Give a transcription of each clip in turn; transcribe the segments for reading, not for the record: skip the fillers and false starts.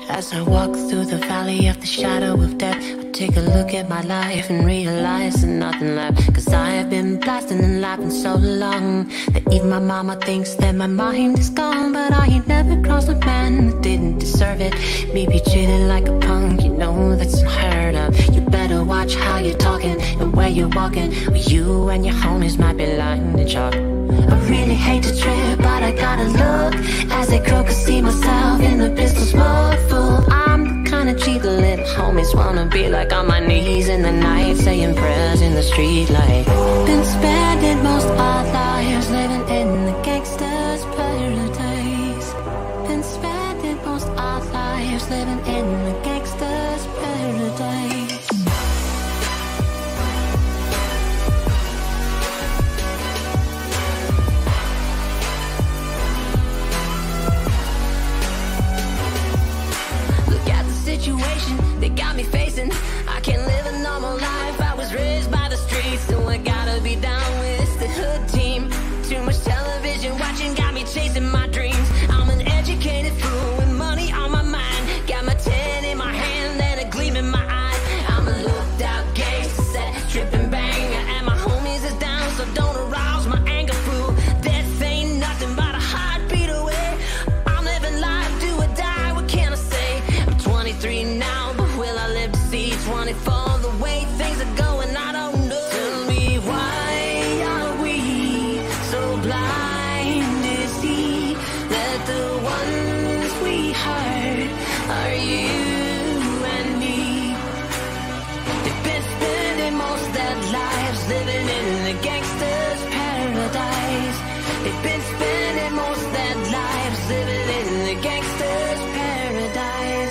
As I walk through the valley of the shadow of death, I take a look at my life and realize there's nothing left. Cause I have been blasting and laughing so long that even my mama thinks that my mind is gone. But I ain't never crossed a man that didn't deserve it. Me be treated like a punk, you know that's unheard of. You better watch how you're talking and where you're walking, or you and your homies might be lying to chalk. I really hate to trip, but I gotta look as they croak, I see myself in the pistol smoke. Fool, I'm the kind of G the little homies wanna be like, on my knees in the night saying prayers in the street light. Been spending most our lives living in the gangster's paradise. Been spending most our lives living in the gangster's paradise. Situation they got me facing, I can't live a normal life. I was raised by the streets, so I gotta be down with the hood team. Too much television watching got me chasing my dreams. I'm an educated fool with money on my mind. Got my 10 in my hand and a gleam in my eye. I'm a looked out gangster, set, trip and bang, and my homies is down, so don't arouse my anger, fool. Death ain't nothing but a heartbeat away. I'm living life, do or die, what can I say? 23 now, but will I live to see 24? The way things are going, I don't know. Tell me, why are we so blind to see that the ones we hurt are you and me? They've been spending most their lives living in the gangster's paradise. They've been spending most their lives living in the gangster's paradise.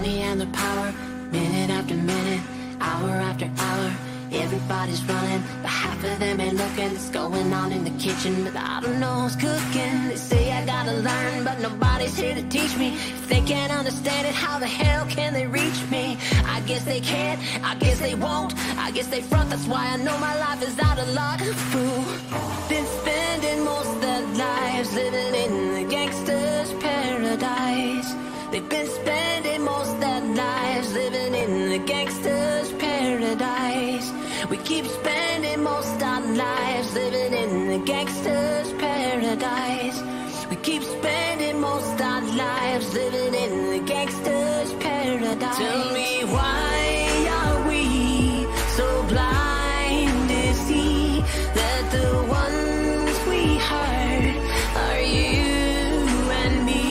And the power, minute after minute, hour after hour, everybody's running, but half of them ain't looking. It's going on in the kitchen, but I don't know who's cooking. They say I gotta learn, but nobody's here to teach me. If they can't understand it, how the hell can they reach me? I guess they can't, I guess they won't, I guess they front, that's why I know my life is out of luck. Fool, been spending most their lives living in the gangster's paradise. They've been spending most their lives living in the gangster's paradise. We keep spending most our lives living in the gangster's paradise. We keep spending most our lives living in the gangster's paradise. Tell me, why are we so blind to see that the ones we hurt are you and me?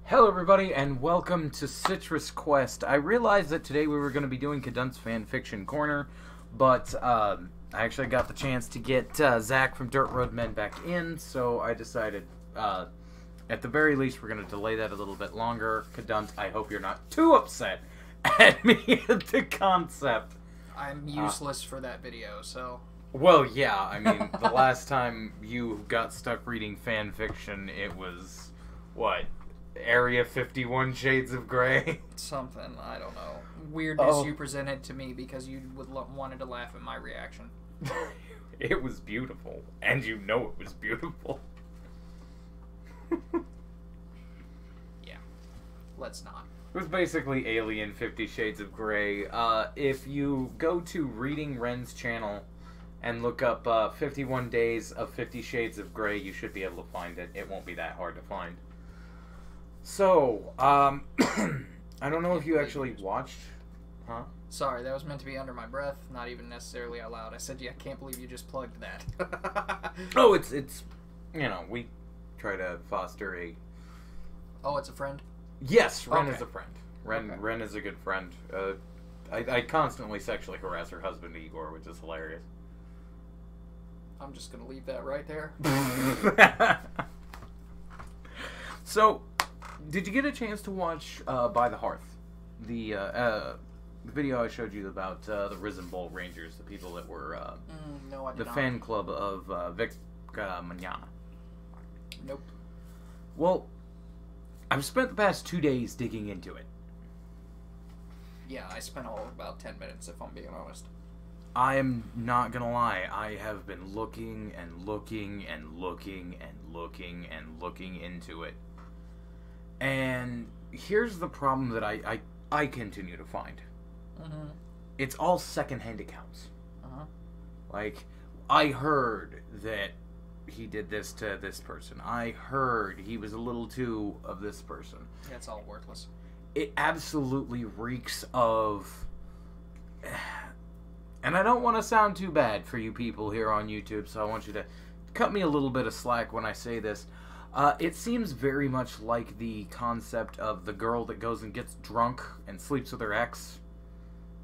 Hello everybody and welcome to Citrus Quest. I realized that today we were going to be doing Cadun's Fan Fiction Corner, but I actually got the chance to get Zach from Dirt Road Men back in, so I decided at the very least we're going to delay that a little bit longer. Cadunt, I hope you're not too upset at me at the concept. I'm useless for that video, so... Well, yeah, I mean, the last time you got stuck reading fan fiction, it was, what... Area 51 Shades of Grey? Something, I don't know. Weirdness you presented to me because you wanted to laugh at my reaction. It was beautiful. And you know it was beautiful. Yeah. Let's not. It was basically Alien 50 Shades of Grey. If you go to Reading Ren's channel and look up 51 Days of 50 Shades of Grey, you should be able to find it. It won't be that hard to find. So, I don't know if you actually watched, huh? Sorry, that was meant to be under my breath, not even necessarily out loud. I said, yeah, I can't believe you just plugged that. Oh, it's, you know, we try to foster a... Oh, it's a friend? Yes, Ren Okay. is a friend. Ren is a good friend. I constantly sexually harass her husband, Igor, which is hilarious. I'm just gonna leave that right there. So, did you get a chance to watch By the Hearth? The video I showed you about the Risen Bull Rangers, the people that were No, I did the not. fan club of Vic Manana. Nope. Well, I've spent the past 2 days digging into it. Yeah, I spent all of about 10 minutes, if I'm being honest. I am not gonna lie, I have been looking and looking and looking and looking and looking into it. And here's the problem that I continue to find. Mm-hmm. It's all secondhand accounts. Uh-huh. Like, I heard that he did this to this person. I heard he was a little too of this person. Yeah, it's all worthless. It absolutely reeks of... And I don't want to sound too bad for you people here on YouTube, so I want you to cut me a little bit of slack when I say this. It seems very much like the concept of the girl that goes and gets drunk and sleeps with her ex,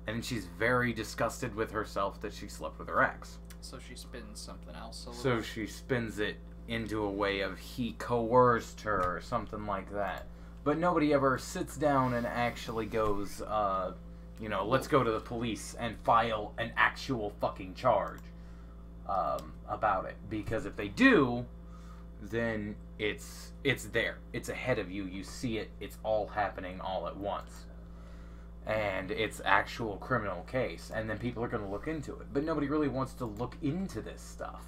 and she's very disgusted with herself that she slept with her ex. So she spins something else a little. So she spins it into a way of he coerced her or something like that. But nobody ever sits down and actually goes, let's go to the police and file an actual fucking charge about it. Because if they do, then it's there. It's ahead of you. You see it. It's all happening all at once. And it's actual criminal case. And then people are going to look into it. But nobody really wants to look into this stuff.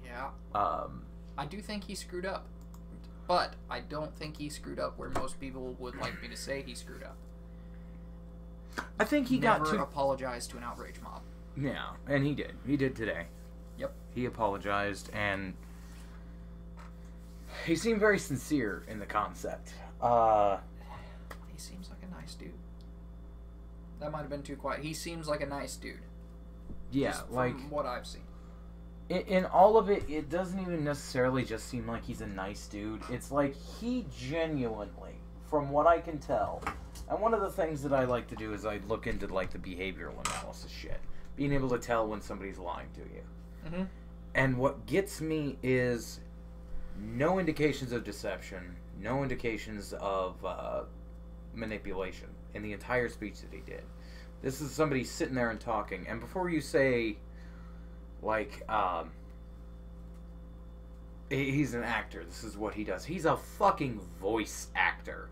Yeah. I do think he screwed up. But I don't think he screwed up where most people would like me to say he screwed up. I think he Never got to apologized to an outrage mob. Yeah, and he did. He did today. Yep. He apologized, and he seemed very sincere in the concept. He seems like a nice dude. That might have been too quiet. He seems like a nice dude. Yeah, Just like from what I've seen. in all of it, it doesn't even necessarily just seem like he's a nice dude. It's like he genuinely, from what I can tell, and one of the things that I like to do is I look into like the behavioral analysis shit, being able to tell when somebody's lying to you. Mm-hmm. And what gets me is no indications of deception, no indications of manipulation in the entire speech that he did. This is somebody sitting there and talking, and before you say, like, he's an actor, this is what he does. He's a fucking voice actor.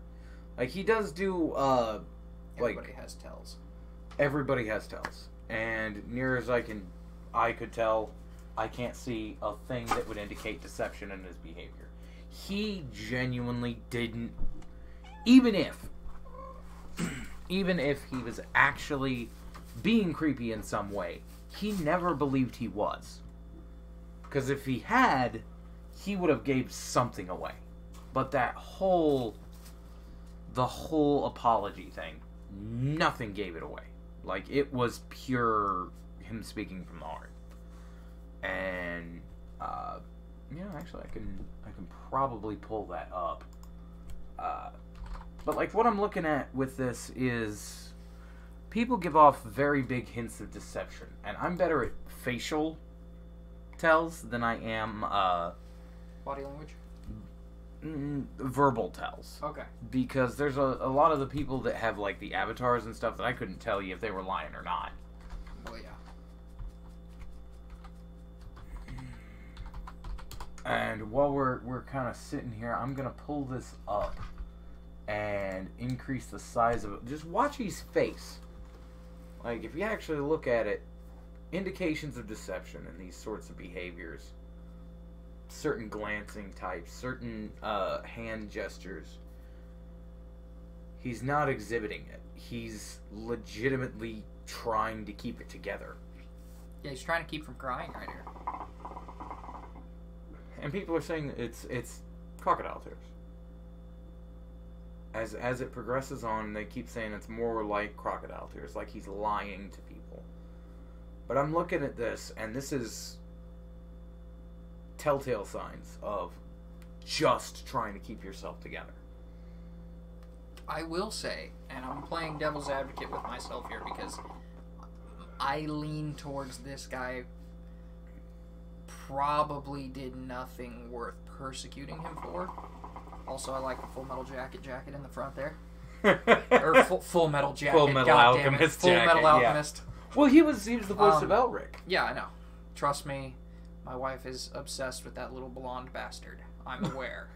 Like, he does do, Everybody has tells. Everybody has tells. And near as I could tell, I can't see a thing that would indicate deception in his behavior. He genuinely didn't, even if he was actually being creepy in some way, he never believed he was. Because if he had, he would have gave something away. But the whole apology thing, nothing gave it away. Like, it was pure him speaking from the heart. And actually I can probably pull that up. But like, what I'm looking at with this is people give off very big hints of deception, and I'm better at facial tells than I am Body language? verbal tells. Okay. Because there's a lot of the people that have like the avatars and stuff that I couldn't tell you if they were lying or not. Well, yeah. And while we're kind of sitting here, I'm gonna pull this up and increase the size of it. Just watch his face. Like, if you actually look at it, indications of deception in these sorts of behaviors, certain glancing types, certain hand gestures, he's not exhibiting it. He's legitimately trying to keep it together. Yeah, he's trying to keep from crying right here. And people are saying it's crocodile tears. As it progresses on, they keep saying it's more like crocodile tears, like he's lying to people. But I'm looking at this, and this is telltale signs of just trying to keep yourself together. I will say, and I'm playing devil's advocate with myself here because I lean towards this guy probably did nothing worth persecuting him for. Also, I like the Full Metal jacket in the front there. Or Full Metal Jacket. Full Metal Alchemist Full jacket, Metal yeah. Alchemist. Well, he was the voice of Elric. Yeah, I know. Trust me, my wife is obsessed with that little blonde bastard. I'm aware.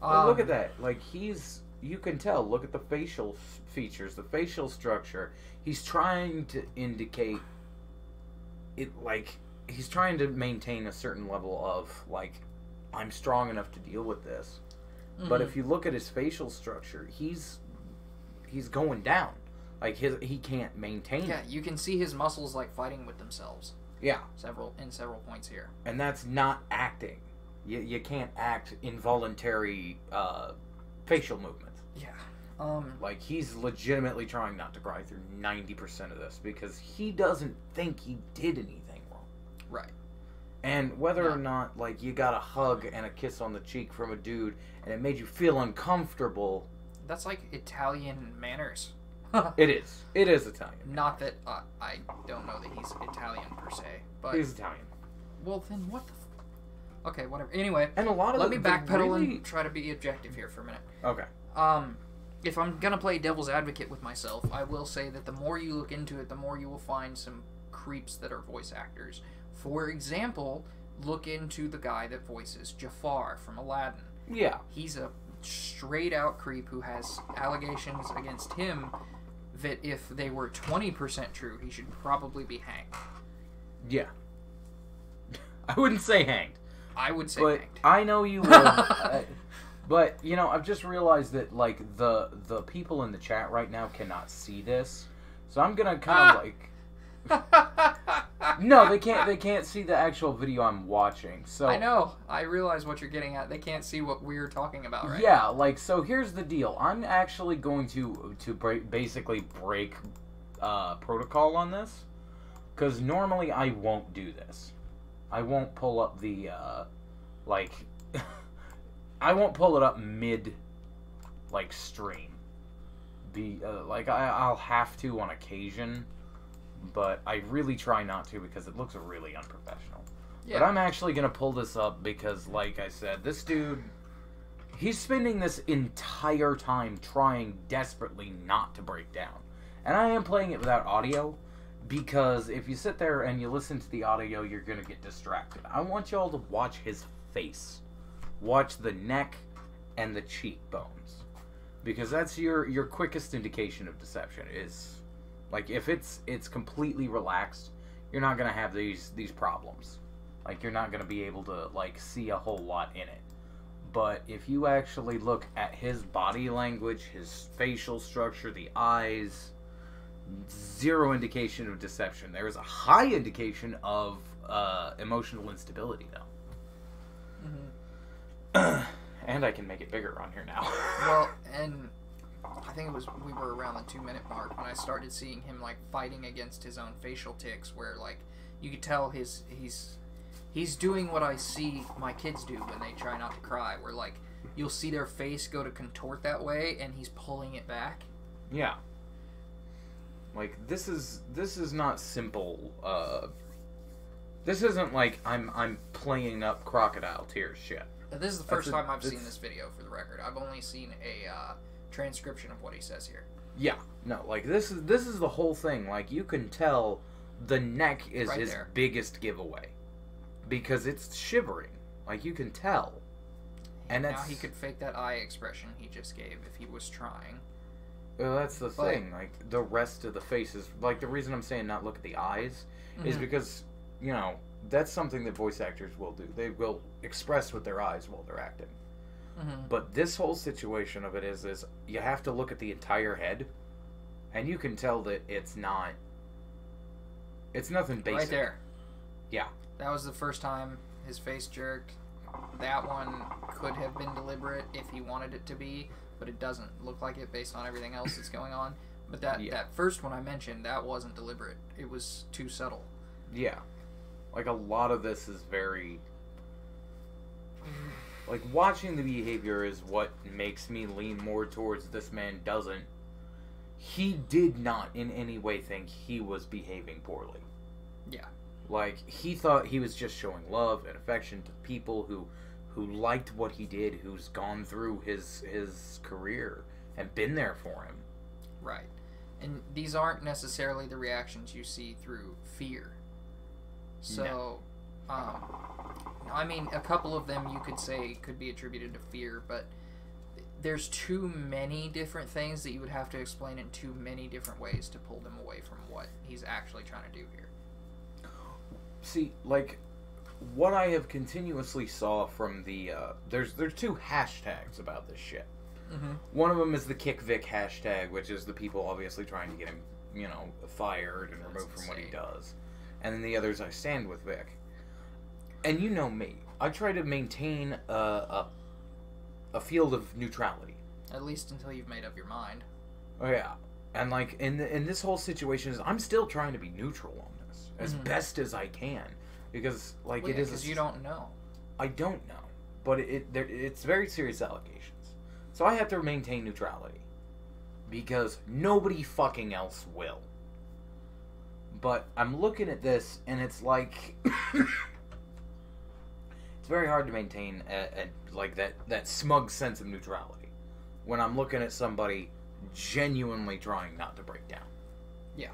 Well, look at that. Like, you can tell. Look at the facial features, the facial structure. He's trying to indicate it, like, he's trying to maintain a certain level of, like, I'm strong enough to deal with this. Mm-hmm. But if you look at his facial structure, he's going down. Like, he can't maintain Yeah, it. you can see his muscles, like, fighting with themselves. Yeah. In several points here. And that's not acting. You can't act involuntary facial movements. Yeah. Like, he's legitimately trying not to cry through 90% of this because he doesn't think he did anything wrong. Right. And whether or not, like, you got a hug and a kiss on the cheek from a dude and it made you feel uncomfortable... That's like Italian manners. It is. It is Italian. Not that I don't know that he's Italian per se, but... He's Italian. Well, then what the... Okay, whatever. Anyway, and a lot of let me backpedal really... and try to be objective here for a minute. Okay. If I'm gonna play devil's advocate with myself, I will say that the more you look into it, the more you will find some creeps that are voice actors. For example, look into the guy that voices Jafar from Aladdin. Yeah. He's a straight-out creep who has allegations against him that if they were 20% true, he should probably be hanged. Yeah. I wouldn't say hanged. I would say but hanged. I know you would. But, you know, I've just realized that, like, the people in the chat right now cannot see this. So I'm gonna kind of, like... No, they can't see the actual video I'm watching. So I know. I realize what you're getting at. They can't see what we're talking about right yeah, now. like, so here's the deal. I'm actually going to basically break protocol on this. Because normally I won't do this. I won't pull up the, like... I won't pull it up mid, like, stream. Like, I'll have to on occasion, but I really try not to because it looks really unprofessional. Yeah. But I'm actually going to pull this up because, like I said, this dude, he's spending this entire time trying desperately not to break down. And I am playing it without audio because if you sit there and you listen to the audio, you're going to get distracted. I want y'all to watch his face. Watch the neck and the cheekbones. Because that's your quickest indication of deception. Is like if it's completely relaxed, you're not gonna have these problems. Like you're not gonna be able to like see a whole lot in it. But if you actually look at his body language, his facial structure, the eyes, zero indication of deception. There is a high indication of emotional instability though. Mm-hmm. And I can make it bigger on here now. Well, and I think we were around the 2-minute mark when I started seeing him like fighting against his own facial tics, where like you could tell he's doing what I see my kids do when they try not to cry, where like you'll see their face go to contort that way, and he's pulling it back. Yeah. Like this is not simple. This isn't like I'm playing up crocodile tears shit. This is the first time I've seen this video, for the record. I've only seen a transcription of what he says here. Yeah, no, like this is the whole thing. Like you can tell, the neck is right his there. biggest giveaway because it's shivering. Like you can tell, and now he could fake that eye expression he just gave if he was trying. Well, that's the thing. Like the rest of the face is like the reason I'm saying not look at the eyes is because you know. That's something that voice actors will do. They will express with their eyes while they're acting. Mm-hmm. But this whole situation of it is you have to look at the entire head, and you can tell that it's nothing basic. Right there. Yeah. That was the first time his face jerked. That one could have been deliberate if he wanted it to be, but it doesn't look like it based on everything else that's going on. But that first one I mentioned, that wasn't deliberate. It was too subtle. Yeah. Like, a lot of this is very... Like, watching the behavior is what makes me lean more towards this man doesn't... He did not in any way think he was behaving poorly. Yeah. Like, he thought he was just showing love and affection to people who liked what he did, who's gone through his career and been there for him. Right. And these aren't necessarily the reactions you see through fear. So, I mean, a couple of them you could say could be attributed to fear, but there's too many different things that you would have to explain in too many different ways to pull them away from what he's actually trying to do here. See, like, what I have continuously saw from the, there's two hashtags about this shit. Mm-hmm. One of them is the Kick Vic hashtag, which is the people obviously trying to get him, you know, fired and removed from what he does. And then the other is I Stand With Vic. And you know me. I try to maintain a field of neutrality. At least until you've made up your mind. Oh, yeah. And, like, in this whole situation, I'm still trying to be neutral on this. As best as I can. Because, like, Well, yeah, because you don't know. I don't know. But it's very serious allegations. So I have to maintain neutrality. Because nobody fucking else will. But I'm looking at this, and it's like... it's very hard to maintain like that smug sense of neutrality. When I'm looking at somebody genuinely trying not to break down. Yeah.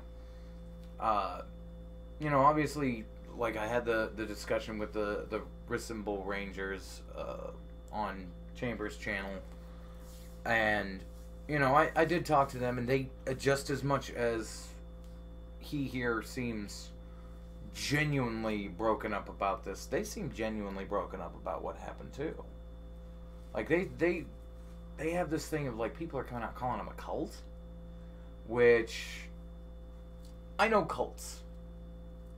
You know, obviously... Like, I had the discussion with the Rissenbull Rangers on Chambers' channel. And, you know, I did talk to them, and they, just as much as he here seems genuinely broken up about this, they seem genuinely broken up about what happened, too. Like, they have this thing of, like, people are kind of calling them a cult. Which, I know cults.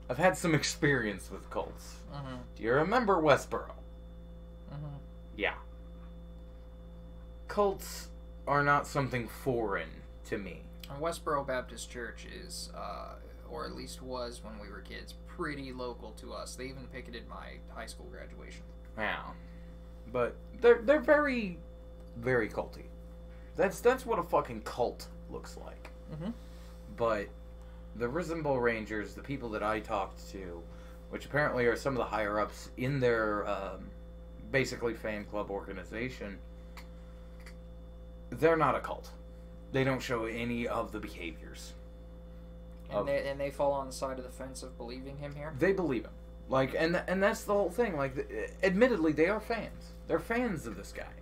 I've had some experience with cults. Mm-hmm. Do you remember Westboro? Mm-hmm. Yeah. Cults are not something foreign to me. And Westboro Baptist Church is, or at least was when we were kids, pretty local to us. They even picketed my high school graduation. Yeah. But they're very, very culty. That's what a fucking cult looks like. Mm-hmm. But... the Rissenbull Rangers, the people that I talked to, which apparently are some of the higher-ups in their, basically fan club organization, they're not a cult. They don't show any of the behaviors. And they fall on the side of the fence of believing him here? They believe him. Like, and that's the whole thing. Like, admittedly, they are fans. They're fans of this guy.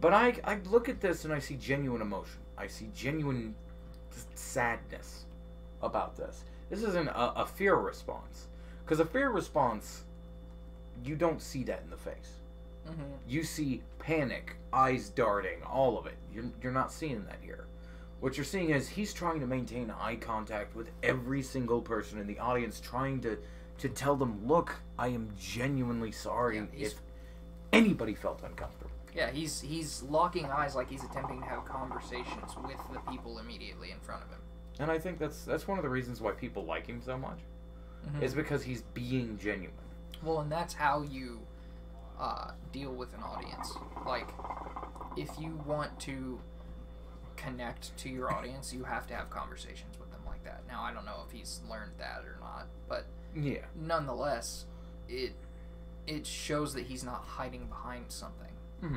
But I look at this and I see genuine emotion. I see genuine sadness about this. This isn't a fear response. Because a fear response, you don't see that in the face. Mm-hmm. You see panic, eyes darting, all of it. You're not seeing that here. What you're seeing is he's trying to maintain eye contact with every single person in the audience, trying to tell them, look, I am genuinely sorry if anybody felt uncomfortable. Yeah, he's locking eyes like he's attempting to have conversations with the people immediately in front of him. And I think that's one of the reasons why people like him so much. Mm-hmm. Is because he's being genuine. Well, and that's how you deal with an audience. Like, if you want to connect to your audience, you have to have conversations with them like that. Now, I don't know if he's learned that or not, but yeah, nonetheless, it shows that he's not hiding behind something. Mm-hmm.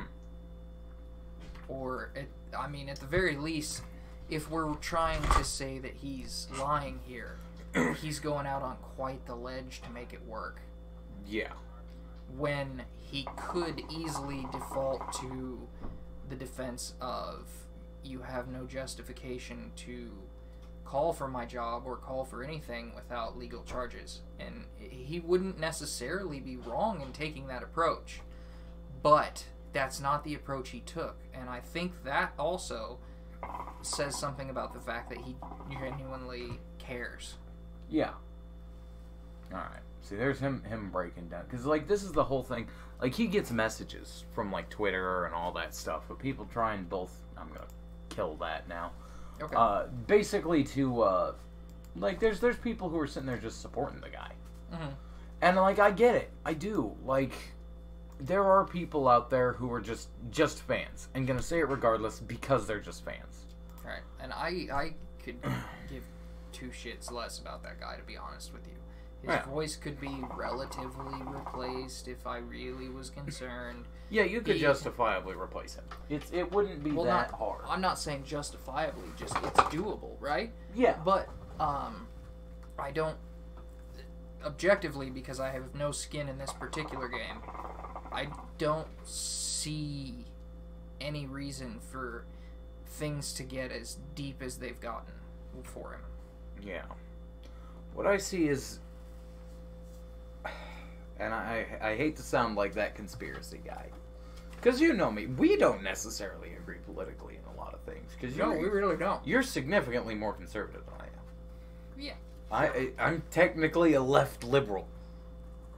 Or, at the very least, if we're trying to say that he's lying here, he's going out on quite the ledge to make it work. Yeah. When he could easily default to the defense of, you have no justification to call for my job or call for anything without legal charges. And he wouldn't necessarily be wrong in taking that approach. But that's not the approach he took. And I think that also says something about the fact that he genuinely cares. Yeah. Alright. See, there's him breaking down. Because, like, this is the whole thing. Like, he gets messages from, like, Twitter and all that stuff. But people try and both... I'm going to kill that now. Okay. Basically to, like, there's people who are sitting there just supporting the guy. Mm-hmm. And, like, I get it. I do. Like, there are people out there who are just fans. And going to say it regardless because they're just fans. Right. And I could give two shits less about that guy, to be honest with you. His voice could be relatively replaced if I really was concerned. Yeah, you could justifiably replace him. It wouldn't be that hard. I'm not saying justifiably, just it's doable, right? Yeah. But I don't objectively, because I have no skin in this particular game, I don't see any reason for things to get as deep as they've gotten for him. Yeah. What I see is, and I hate to sound like that conspiracy guy, because you know me, we don't necessarily agree politically in a lot of things. No, we really don't. You're significantly more conservative than I am. Yeah. I'm technically a left liberal.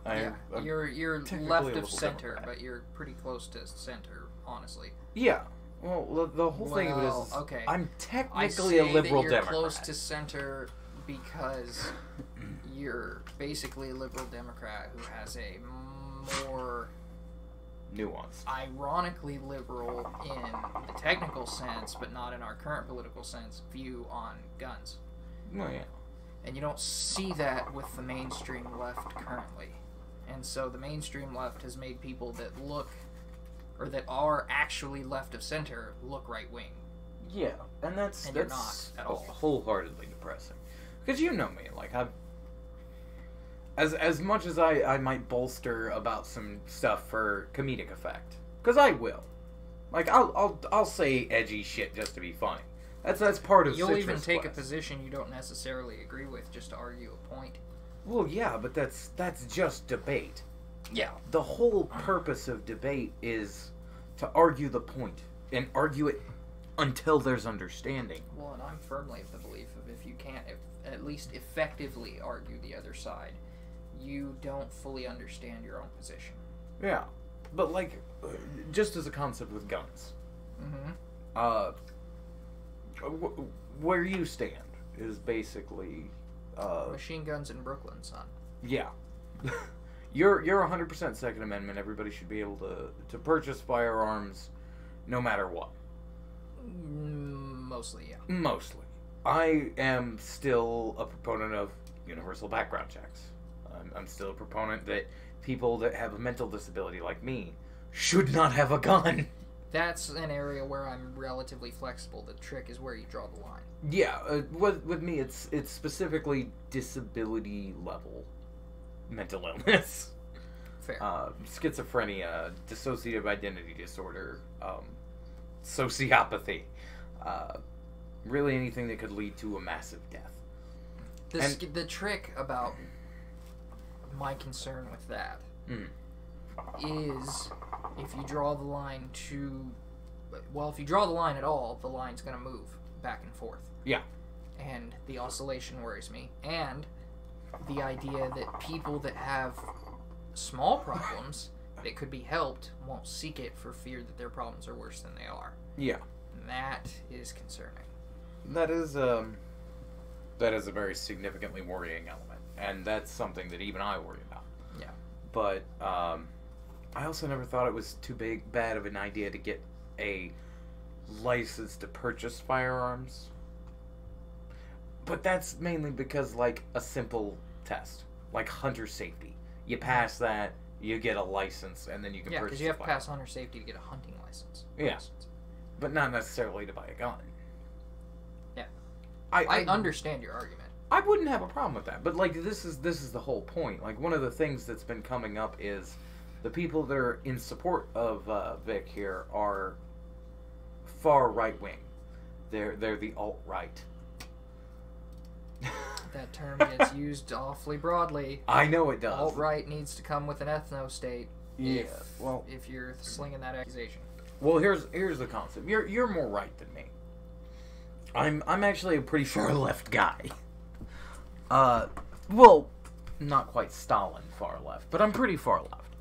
You're left of center, Democrat. But you're pretty close to center, honestly. Yeah. Well, the whole thing of it is, okay. I'm technically a liberal that you're Democrat. Close to center because you're basically a liberal Democrat who has a more nuanced, ironically liberal in the technical sense, but not in our current political sense, view on guns. Oh yeah. And you don't see that with the mainstream left currently. And so the mainstream left has made people that look, or that are actually left of center, look right wing. Yeah, and that's you're not at all. Wholeheartedly depressing. Because you know me, like as much as I might bolster about some stuff for comedic effect, because I will. Like I'll say edgy shit just to be funny. That's part of. You'll even take a position you don't necessarily agree with just to argue a point. Well, yeah, but that's just debate. Yeah. The whole purpose of debate is to argue the point and argue it until there's understanding. Well, and I'm firmly of the belief of if you can't at least effectively argue the other side, you don't fully understand your own position. Yeah, but like, just as a concept with guns. Mm-hmm. Where you stand is basically machine guns in Brooklyn, son. Yeah. You're 100% Second Amendment. Everybody should be able to purchase firearms no matter what. Mostly, yeah. Mostly. I am still a proponent of universal background checks. I'm still a proponent that people that have a mental disability like me should not have a gun. That's an area where I'm relatively flexible. The trick is where you draw the line. Yeah, with me, it's specifically disability level mental illness. Fair. Schizophrenia, dissociative identity disorder, sociopathy. Really anything that could lead to a massive death. The trick about my concern with that is if you draw the line if you draw the line at all, the line's going to move back and forth. Yeah. And the oscillation worries me. And the idea that people that have small problems that could be helped won't seek it for fear that their problems are worse than they are. Yeah. And that is concerning. That is a very significantly worrying element. And that's something that even I worry about. Yeah. But I also never thought it was too bad of an idea to get a license to purchase firearms. But that's mainly because, like, a simple test, like hunter safety. You pass that, you get a license, and then you can purchase. Yeah, because you have to pass hunter safety to get a hunting license. Yeah, but not necessarily to buy a gun. Yeah, I understand your argument. I wouldn't have a problem with that, but like this is the whole point. Like one of the things that's been coming up is the people that are in support of Vic here are far right wing. They're the alt-right. That term gets used awfully broadly. I know it does. Alt-right needs to come with an ethno-state. Yeah. If you're slinging that accusation. Well, here's the concept. You're more right than me. I'm actually a pretty far left guy. Well, not quite Stalin far left, but I'm pretty far left.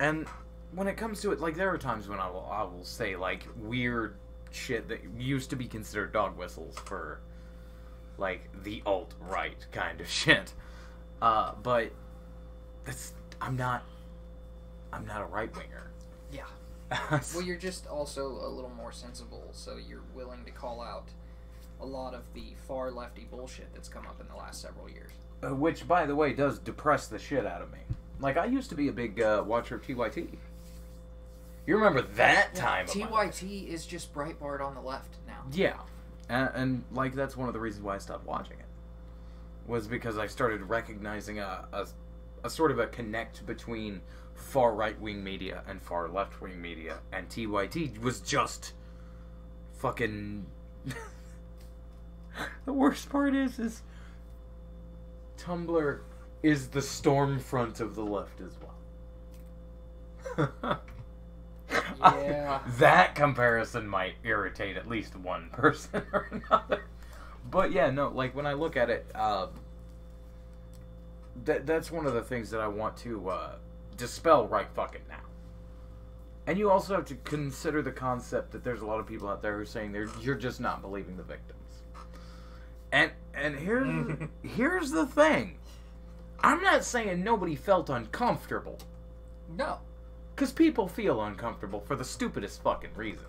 And when it comes to it, like there are times when I will say like weird shit that used to be considered dog whistles for like the alt-right kind of shit. But I'm not a right-winger. Yeah. Well, you're just also a little more sensible, so you're willing to call out a lot of the far lefty bullshit that's come up in the last several years. which, by the way, does depress the shit out of me. Like, I used to be a big watcher of TYT. You remember that time of my life. TYT is just Breitbart on the left now. Yeah. And like, that's one of the reasons why I stopped watching it. Was because I started recognizing a sort of a connect between far right-wing media and far left-wing media. And TYT was just fucking... The worst part is Tumblr is the storm front of the left as well. Yeah. That comparison might irritate at least one person or another. But yeah, no, like when I look at it, that's one of the things that I want to dispel right fucking now. And you also have to consider the concept that there's a lot of people out there who are saying you're just not believing the victims. And here's the thing. I'm not saying nobody felt uncomfortable. No. Because people feel uncomfortable for the stupidest fucking reasons.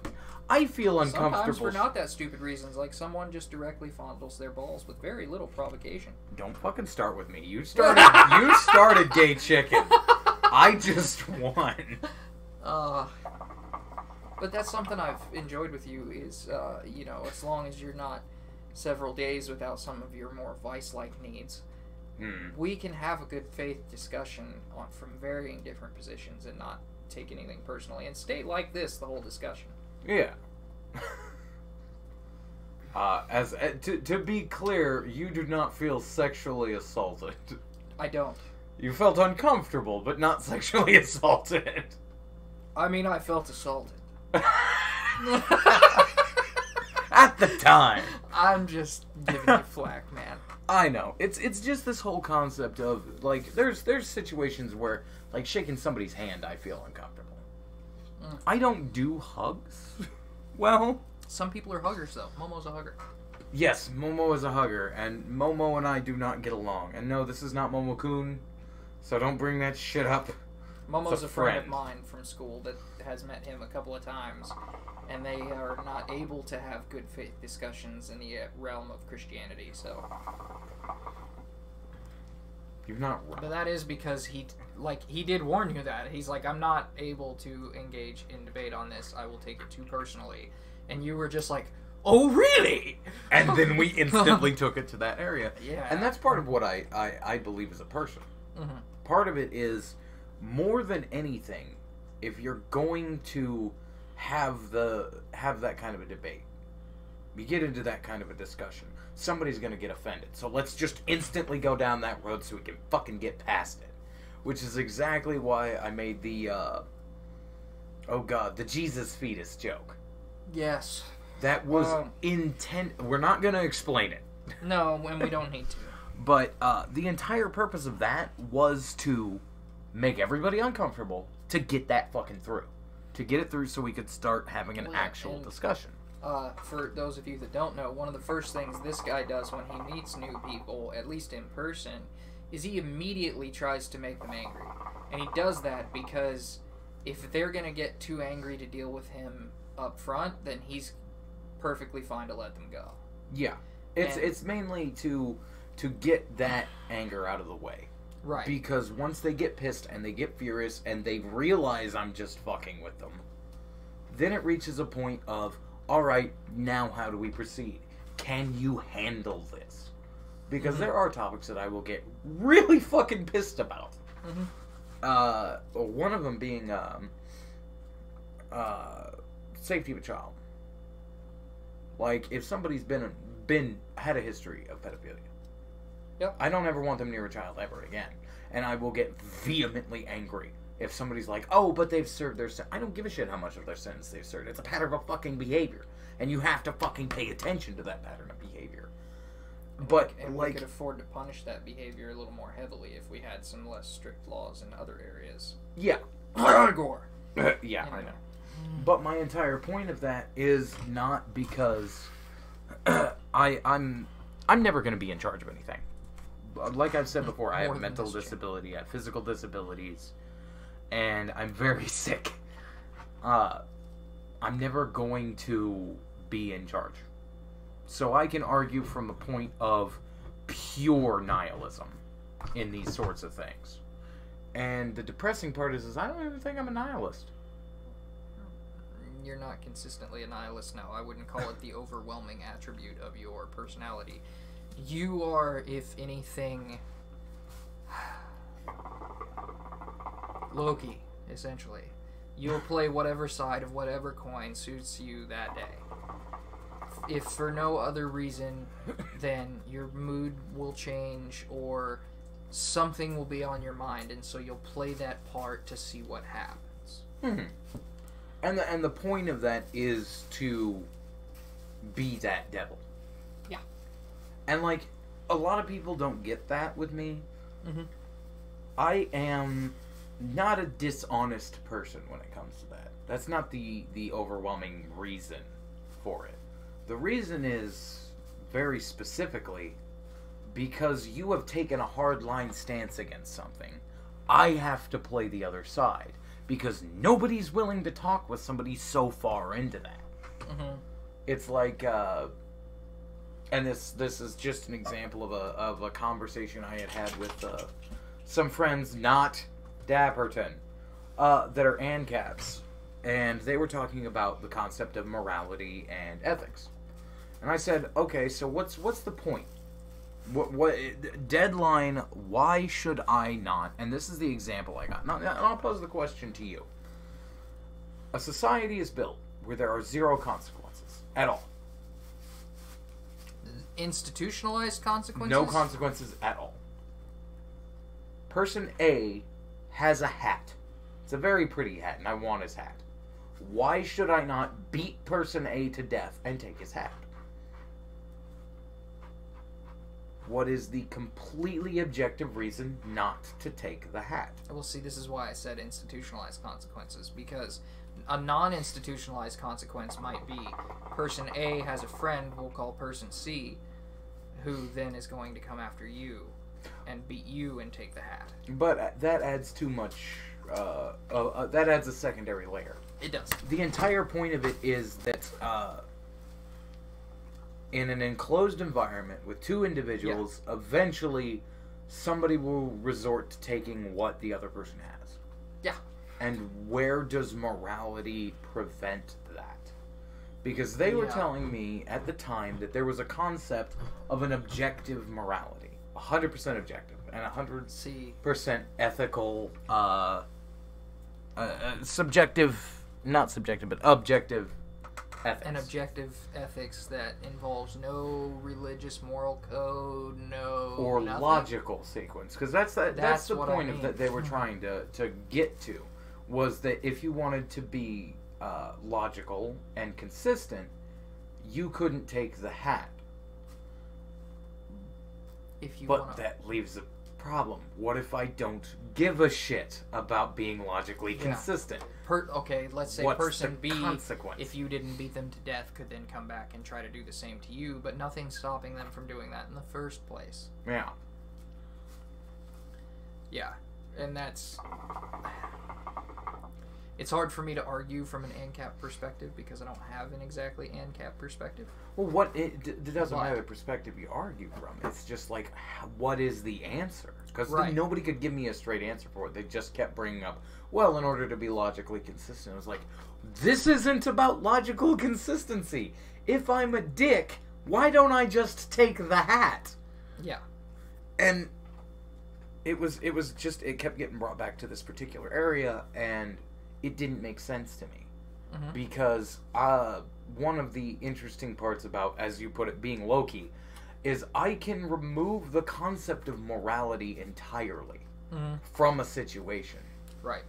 I feel uncomfortable. Sometimes for not that stupid reasons, like someone just directly fondles their balls with very little provocation. Don't fucking start with me. You started gay chicken. I just won. But that's something I've enjoyed with you is, as long as you're not several days without some of your more vice-like needs, we can have a good faith discussion from varying different positions and not take anything personally and stay like this the whole discussion. Yeah. To be clear, you do not feel sexually assaulted. I don't. You felt uncomfortable, but not sexually assaulted. I mean, I felt assaulted. At the time. I'm just giving you flack, man. I know. It's just this whole concept of, like, there's situations where, like, shaking somebody's hand, I feel uncomfortable. I don't do hugs. Well, some people are huggers, though. Momo's a hugger. Yes, Momo is a hugger, and Momo and I do not get along. And no, this is not Momo-kun, so don't bring that shit up. Momo's a friend of mine from school that has met him a couple of times, and they are not able to have good faith discussions in the realm of Christianity, so... You're not wrong. But that is because he did warn you that. He's like, I'm not able to engage in debate on this. I will take it too personally. And you were just like, oh, really? And then we instantly took it to that area. Yeah. And that's part of what I believe as a person. Mm-hmm. Part of it is, more than anything, if you're going to have that kind of a debate, you get into that kind of a discussion, somebody's going to get offended. So let's just instantly go down that road so we can fucking get past it. Which is exactly why I made the, the Jesus fetus joke. Yes. That was intent. We're not going to explain it. No, and we don't need to. But the entire purpose of that was to make everybody uncomfortable to get that fucking through. To get it through so we could start having an actual discussion. For those of you that don't know, one of the first things this guy does when he meets new people, at least in person, is he immediately tries to make them angry. And he does that because if they're going to get too angry to deal with him up front, then he's perfectly fine to let them go. Yeah. It's mainly to get that anger out of the way. Right. Because once they get pissed and they get furious and they realize I'm just fucking with them, then it reaches a point of, alright, now how do we proceed? Can you handle this? Because there are topics that I will get really fucking pissed about. One of them being safety of a child. Like, if somebody's had a history of pedophilia, yep, I don't ever want them near a child ever again. And I will get vehemently angry if somebody's like, oh, but they've served their sentence. I don't give a shit how much of their sentence they've served. It's a pattern of fucking behavior. And you have to fucking pay attention to that pattern of behavior. But, we could afford to punish that behavior a little more heavily if we had some less strict laws in other areas. Yeah. Gore. Yeah, I know. But my entire point of that is not because I'm never going to be in charge of anything. Like I've said before, I have mental disability, I have physical disabilities, and I'm very sick. I'm never going to be in charge. So I can argue from the point of pure nihilism. in these sorts of things. And the depressing part is I don't even think I'm a nihilist. You're not consistently a nihilist, no. I wouldn't call it the overwhelming attribute of your personality. You are, if anything, Loki, essentially. You'll play whatever side of whatever coin suits you that day. If for no other reason, then your mood will change or something will be on your mind, and so you'll play that part to see what happens. Mm-hmm. And the point of that is to be that devil. Yeah. And, like, a lot of people don't get that with me. Mm-hmm. I am not a dishonest person when it comes to that. That's not the overwhelming reason for it. The reason is, very specifically, because you have taken a hardline stance against something. I have to play the other side. Because nobody's willing to talk with somebody so far into that. Mm-hmm. It's like, and this is just an example of a conversation I had with some friends, not Dapperton, that are ANCAPs, and they were talking about the concept of morality and ethics. And I said, okay, so what's the point? What deadline? Why should I not? And this is the example I got. Now, I'll pose the question to you. A society is built where there are zero consequences at all. Institutionalized consequences? No consequences at all. Person A has a hat. It's a very pretty hat, and I want his hat. Why should I not beat person A to death and take his hat? What is the completely objective reason not to take the hat? Well, see, this is why I said institutionalized consequences, because a non-institutionalized consequence might be person A has a friend we'll call person C, who then is going to come after you and beat you and take the hat. But that adds too much, that adds a secondary layer. It does. The entire point of it is that in an enclosed environment with two individuals, eventually somebody will resort to taking what the other person has. Yeah. And where does morality prevent that? Because they were telling me at the time that there was a concept of an objective morality. 100% objective. And 100% ethical, subjective, not subjective, but objective ethics. An objective ethics that involves no religious moral code, or nothing. Logical sequence, because that's the point of that they were trying to get to, was that if you wanted to be logical and consistent, you couldn't take the hat. That leaves a problem. What if I don't give a shit about being logically consistent? Okay, let's say What's person the B, consequence? if you didn't beat them to death, could then come back and try to do the same to you, but nothing's stopping them from doing that in the first place. Yeah. Yeah, and that's... It's hard for me to argue from an ANCAP perspective because I don't have an exactly ANCAP perspective. Well, it doesn't matter the perspective you argue from. It's just like, what is the answer? Because nobody could give me a straight answer for it. They just kept bringing up, well, in order to be logically consistent. I was like, this isn't about logical consistency. If I'm a dick, why don't I just take the hat? Yeah. And it kept getting brought back to this particular area, and it didn't make sense to me. Mm-hmm. Because one of the interesting parts about, as you put it, being Loki, is I can remove the concept of morality entirely from a situation. Right.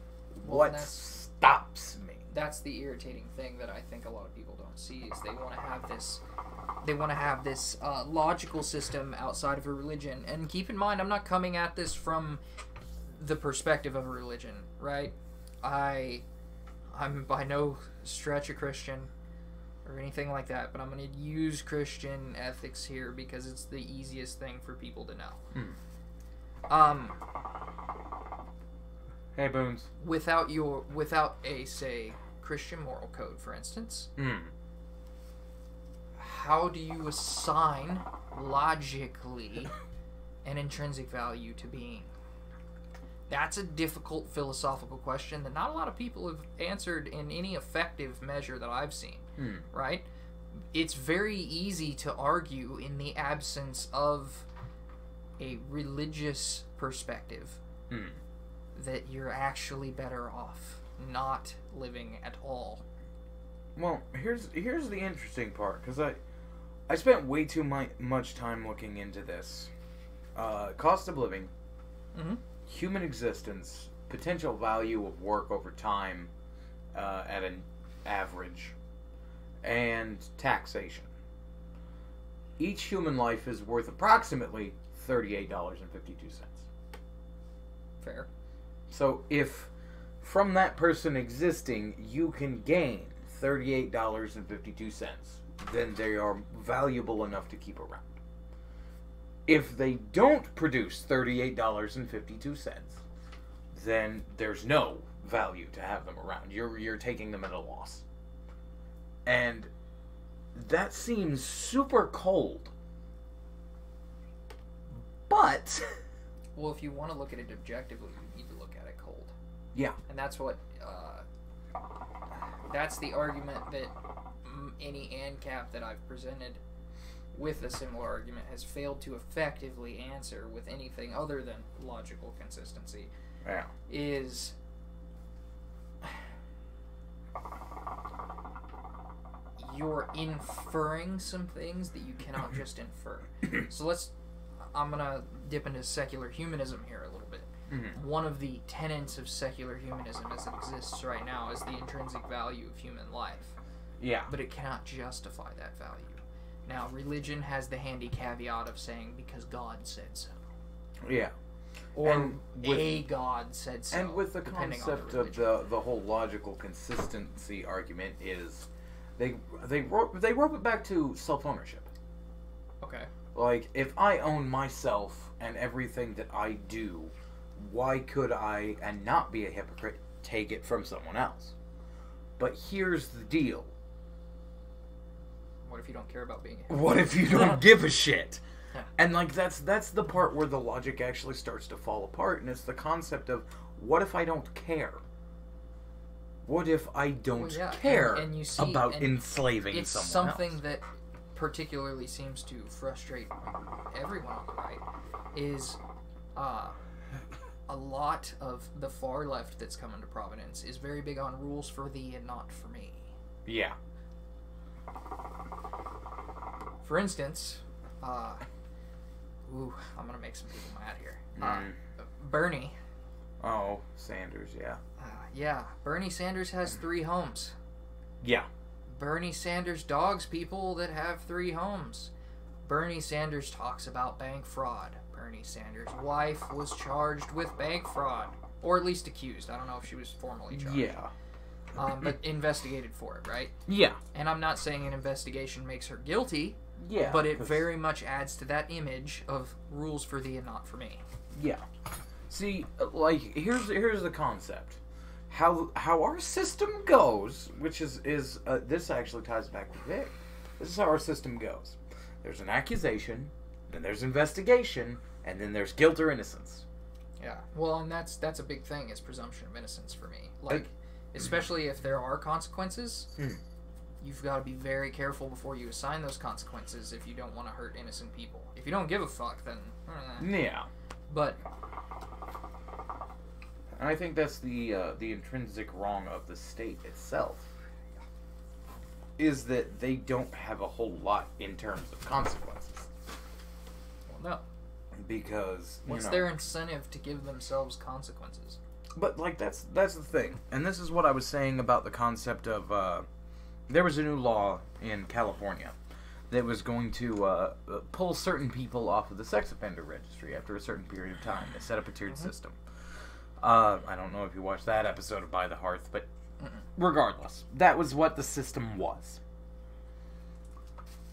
Well, what stops me? That's the irritating thing that I think a lot of people don't see, is they want to have this logical system outside of a religion. And keep in mind, I'm not coming at this from the perspective of a religion, right? I'm by no stretch a Christian or anything like that, but I'm going to use Christian ethics here because it's the easiest thing for people to know. Hey, Boons. Without a, say, Christian moral code, for instance, how do you assign logically an intrinsic value to being? That's a difficult philosophical question that not a lot of people have answered in any effective measure that I've seen, right? It's very easy to argue in the absence of a religious perspective that you're actually better off not living at all. Well, here's the interesting part, because I spent way too much time looking into this. Cost of living, human existence, potential value of work over time at an average, and taxation. Each human life is worth approximately $38.52. Fair. So if from that person existing you can gain $38.52, then they are valuable enough to keep around. If they don't produce $38.52, then there's no value to have them around. You're taking them at a loss. And that seems super cold. But well, if you want to look at it objectively, you need to look at it cold. Yeah. And that's what that's the argument that any ANCAP that I've presented with a similar argument has failed to effectively answer with anything other than logical consistency. Yeah. Is you're inferring some things that you cannot just infer. So I'm going to dip into secular humanism here a little bit. One of the tenets of secular humanism as it exists right now is the intrinsic value of human life. Yeah. But it cannot justify that value. Now, religion has the handy caveat of saying because God said so. Yeah. Or a God said so. And with the concept of the whole logical consistency argument is they rope it back to self-ownership. Okay. Like, if I own myself and everything that I do, why could I, and not be a hypocrite, take it from someone else? But here's the deal. What if you don't care about being a hypocrite? What if you don't give a shit? Yeah. And, like, that's the part where the logic actually starts to fall apart, and it's the concept of, what if I don't care? What if I don't care and you see, about enslaving it's someone something else? that particularly seems to frustrate everyone on the right is a lot of the far left that's come into prominence is very big on rules for thee and not for me. Yeah. For instance, I'm gonna make some people mad here. Bernie. Oh, Sanders, yeah. Yeah, Bernie Sanders has 3 homes. Yeah. Bernie Sanders dogs people that have 3 homes. Bernie Sanders talks about bank fraud. Bernie Sanders' wife was charged with bank fraud. Or at least accused. I don't know if she was formally charged. Yeah. But investigated for it, right? Yeah. And I'm not saying an investigation makes her guilty. Yeah. But it very much adds to that image of rules for thee and not for me. Yeah. See, like, here's the concept. How our system goes, which is this actually ties back to Vic. This is how our system goes. There's an accusation, then there's investigation, and then there's guilt or innocence. Yeah. Well, and that's a big thing is presumption of innocence for me. Like, especially if there are consequences, you've got to be very careful before you assign those consequences if you don't want to hurt innocent people. If you don't give a fuck, then yeah. But and I think that's the intrinsic wrong of the state itself. Is that they don't have a whole lot in terms of consequences. Well, no. Because what's their incentive to give themselves consequences? But like that's the thing, and this is what I was saying about the concept of there was a new law in California that was going to pull certain people off of the sex offender registry after a certain period of time. They set up a tiered system. I don't know if you watched that episode of By the Hearth, but regardless, that was what the system was.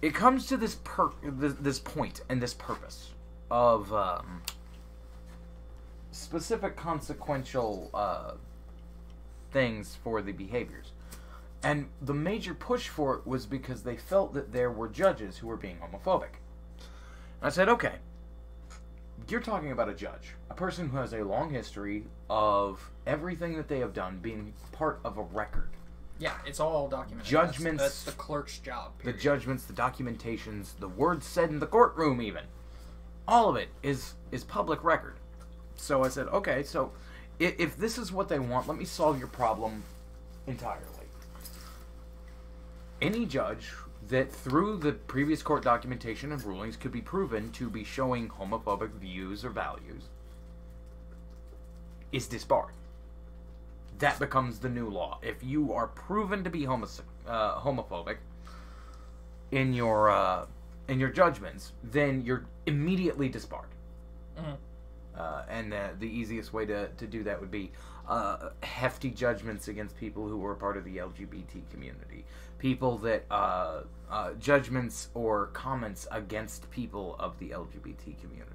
It comes to this point and this purpose of specific consequential things for the behaviors. And the major push for it was because they felt that there were judges who were being homophobic. And I said, okay, you're talking about a judge, a person who has a long history of everything that they have done being part of a record. Yeah, it's all documented. Judgments. That's the clerk's job. Period. The judgments, the documentations, the words said in the courtroom, even. All of it is public record. So I said, okay, so if this is what they want, let me solve your problem entirely. Any judge that through the previous court documentation and rulings could be proven to be showing homophobic views or values is disbarred. That becomes the new law. If you are proven to be homophobic in your judgments, then you're immediately disbarred. Mm-hmm. And the easiest way to do that would be hefty judgments against people who were part of the LGBT community. People that judgments or comments against people of the LGBT community.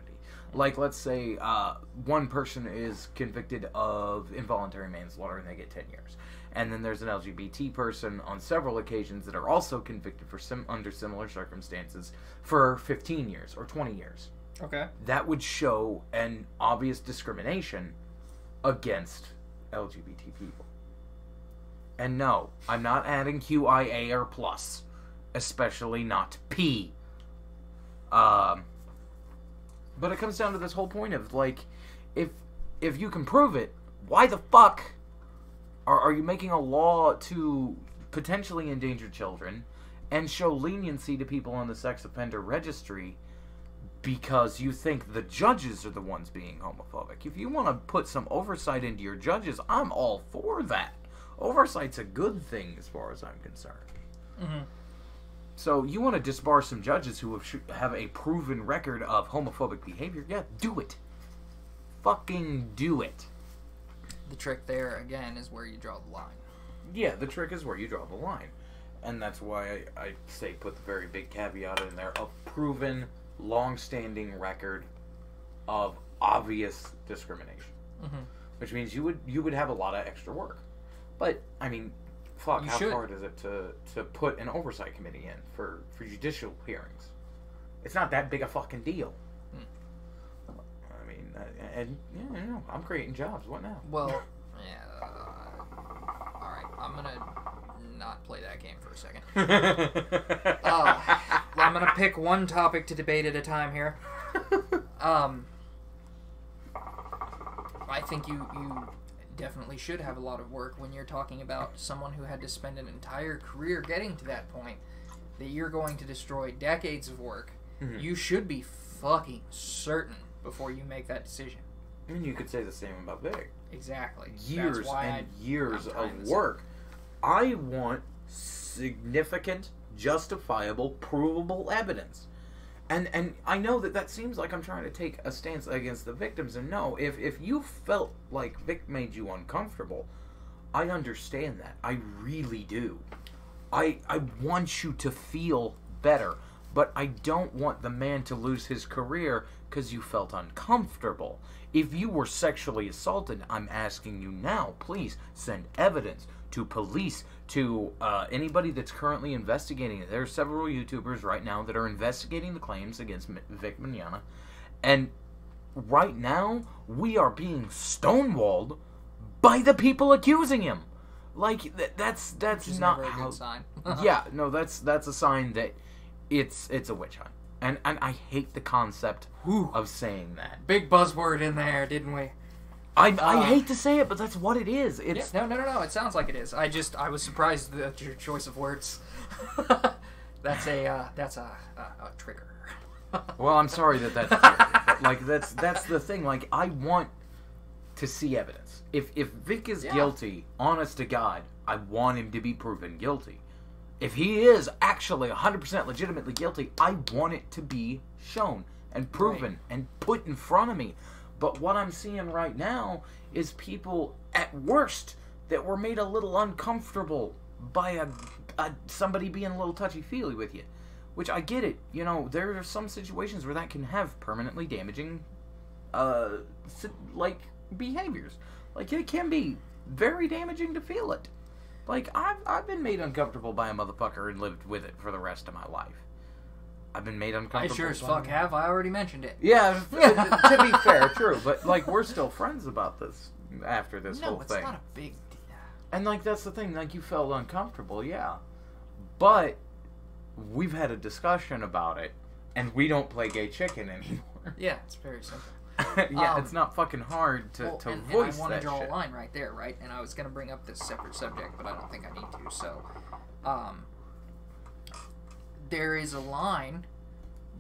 Like, let's say one person is convicted of involuntary manslaughter and they get 10 years. And then there's an LGBT person on several occasions that are also convicted for under similar circumstances for 15 years or 20 years. Okay. That would show an obvious discrimination against LGBT people. And no, I'm not adding QIA or plus, especially not P. But it comes down to this whole point of, like, if you can prove it, why the fuck are you making a law to potentially endanger children and show leniency to people on the sex offender registry because you think the judges are the ones being homophobic? If you want to put some oversight into your judges, I'm all for that. Oversight's a good thing as far as I'm concerned. Mm-hmm. So you want to disbar some judges who have a proven record of homophobic behavior? Yeah, do it. Fucking do it. The trick there, again, is where you draw the line. Yeah, the trick is where you draw the line. And that's why I say put the very big caveat in there of proven, long-standing record of obvious discrimination. Mm-hmm. Which means you would have a lot of extra work. But, I mean, fuck, how hard is it to put an oversight committee in for judicial hearings? It's not that big a fucking deal. I mean, and yeah, you know, I'm creating jobs. What now? Well, yeah. All right, I'm gonna not play that game for a second. I'm gonna pick one topic to debate at a time here. I think you definitely should have a lot of work when you're talking about someone who had to spend an entire career getting to that point, that you're going to destroy decades of work. Mm-hmm. You should be fucking certain before you make that decision. I mean, you could say the same about Vic. Exactly. Years and years of work. I want significant, justifiable, provable evidence. And I know that seems like I'm trying to take a stance against the victims, and no, if you felt like Vic made you uncomfortable, I understand that. I really do. I want you to feel better, but I don't want the man to lose his career because you felt uncomfortable. If you were sexually assaulted, I'm asking you now, please send evidence to police, to anybody that's currently investigating it. There are several YouTubers right now that are investigating the claims against Vic Mignogna, and right now we are being stonewalled by the people accusing him. Like that's not never a good sign. Yeah, no, that's a sign that it's a witch hunt, and I hate the concept of saying that. Big buzzword in there, didn't we? I hate to say it, but that's what it is. It's no. It sounds like it is. I was surprised at your choice of words. That's a trigger. Well, I'm sorry that's a trigger. But, like, that's the thing. Like, I want to see evidence. If Vic is guilty, honest to God, I want him to be proven guilty. If he is actually 100% legitimately guilty, I want it to be shown and proven and put in front of me. But what I'm seeing right now is people, at worst, that were made a little uncomfortable by somebody being a little touchy-feely with you. Which, I get it. You know, there are some situations where that can have permanently damaging, behaviors. Like, it can be very damaging to feel it. Like, I've been made uncomfortable by a motherfucker and lived with it for the rest of my life. I've been made I uncomfortable. sure as fuck have. I already mentioned it. Yeah, to be fair, true. But, like, we're still friends about this after this whole thing. No, it's not a big deal. And, like, that's the thing. Like, you felt uncomfortable, yeah. But we've had a discussion about it, and we don't play gay chicken anymore. Yeah, it's very simple. Yeah, it's not fucking hard to voice and I want to draw a line right there, right? And I was going to bring up this separate subject, but I don't think I need to. So, there is a line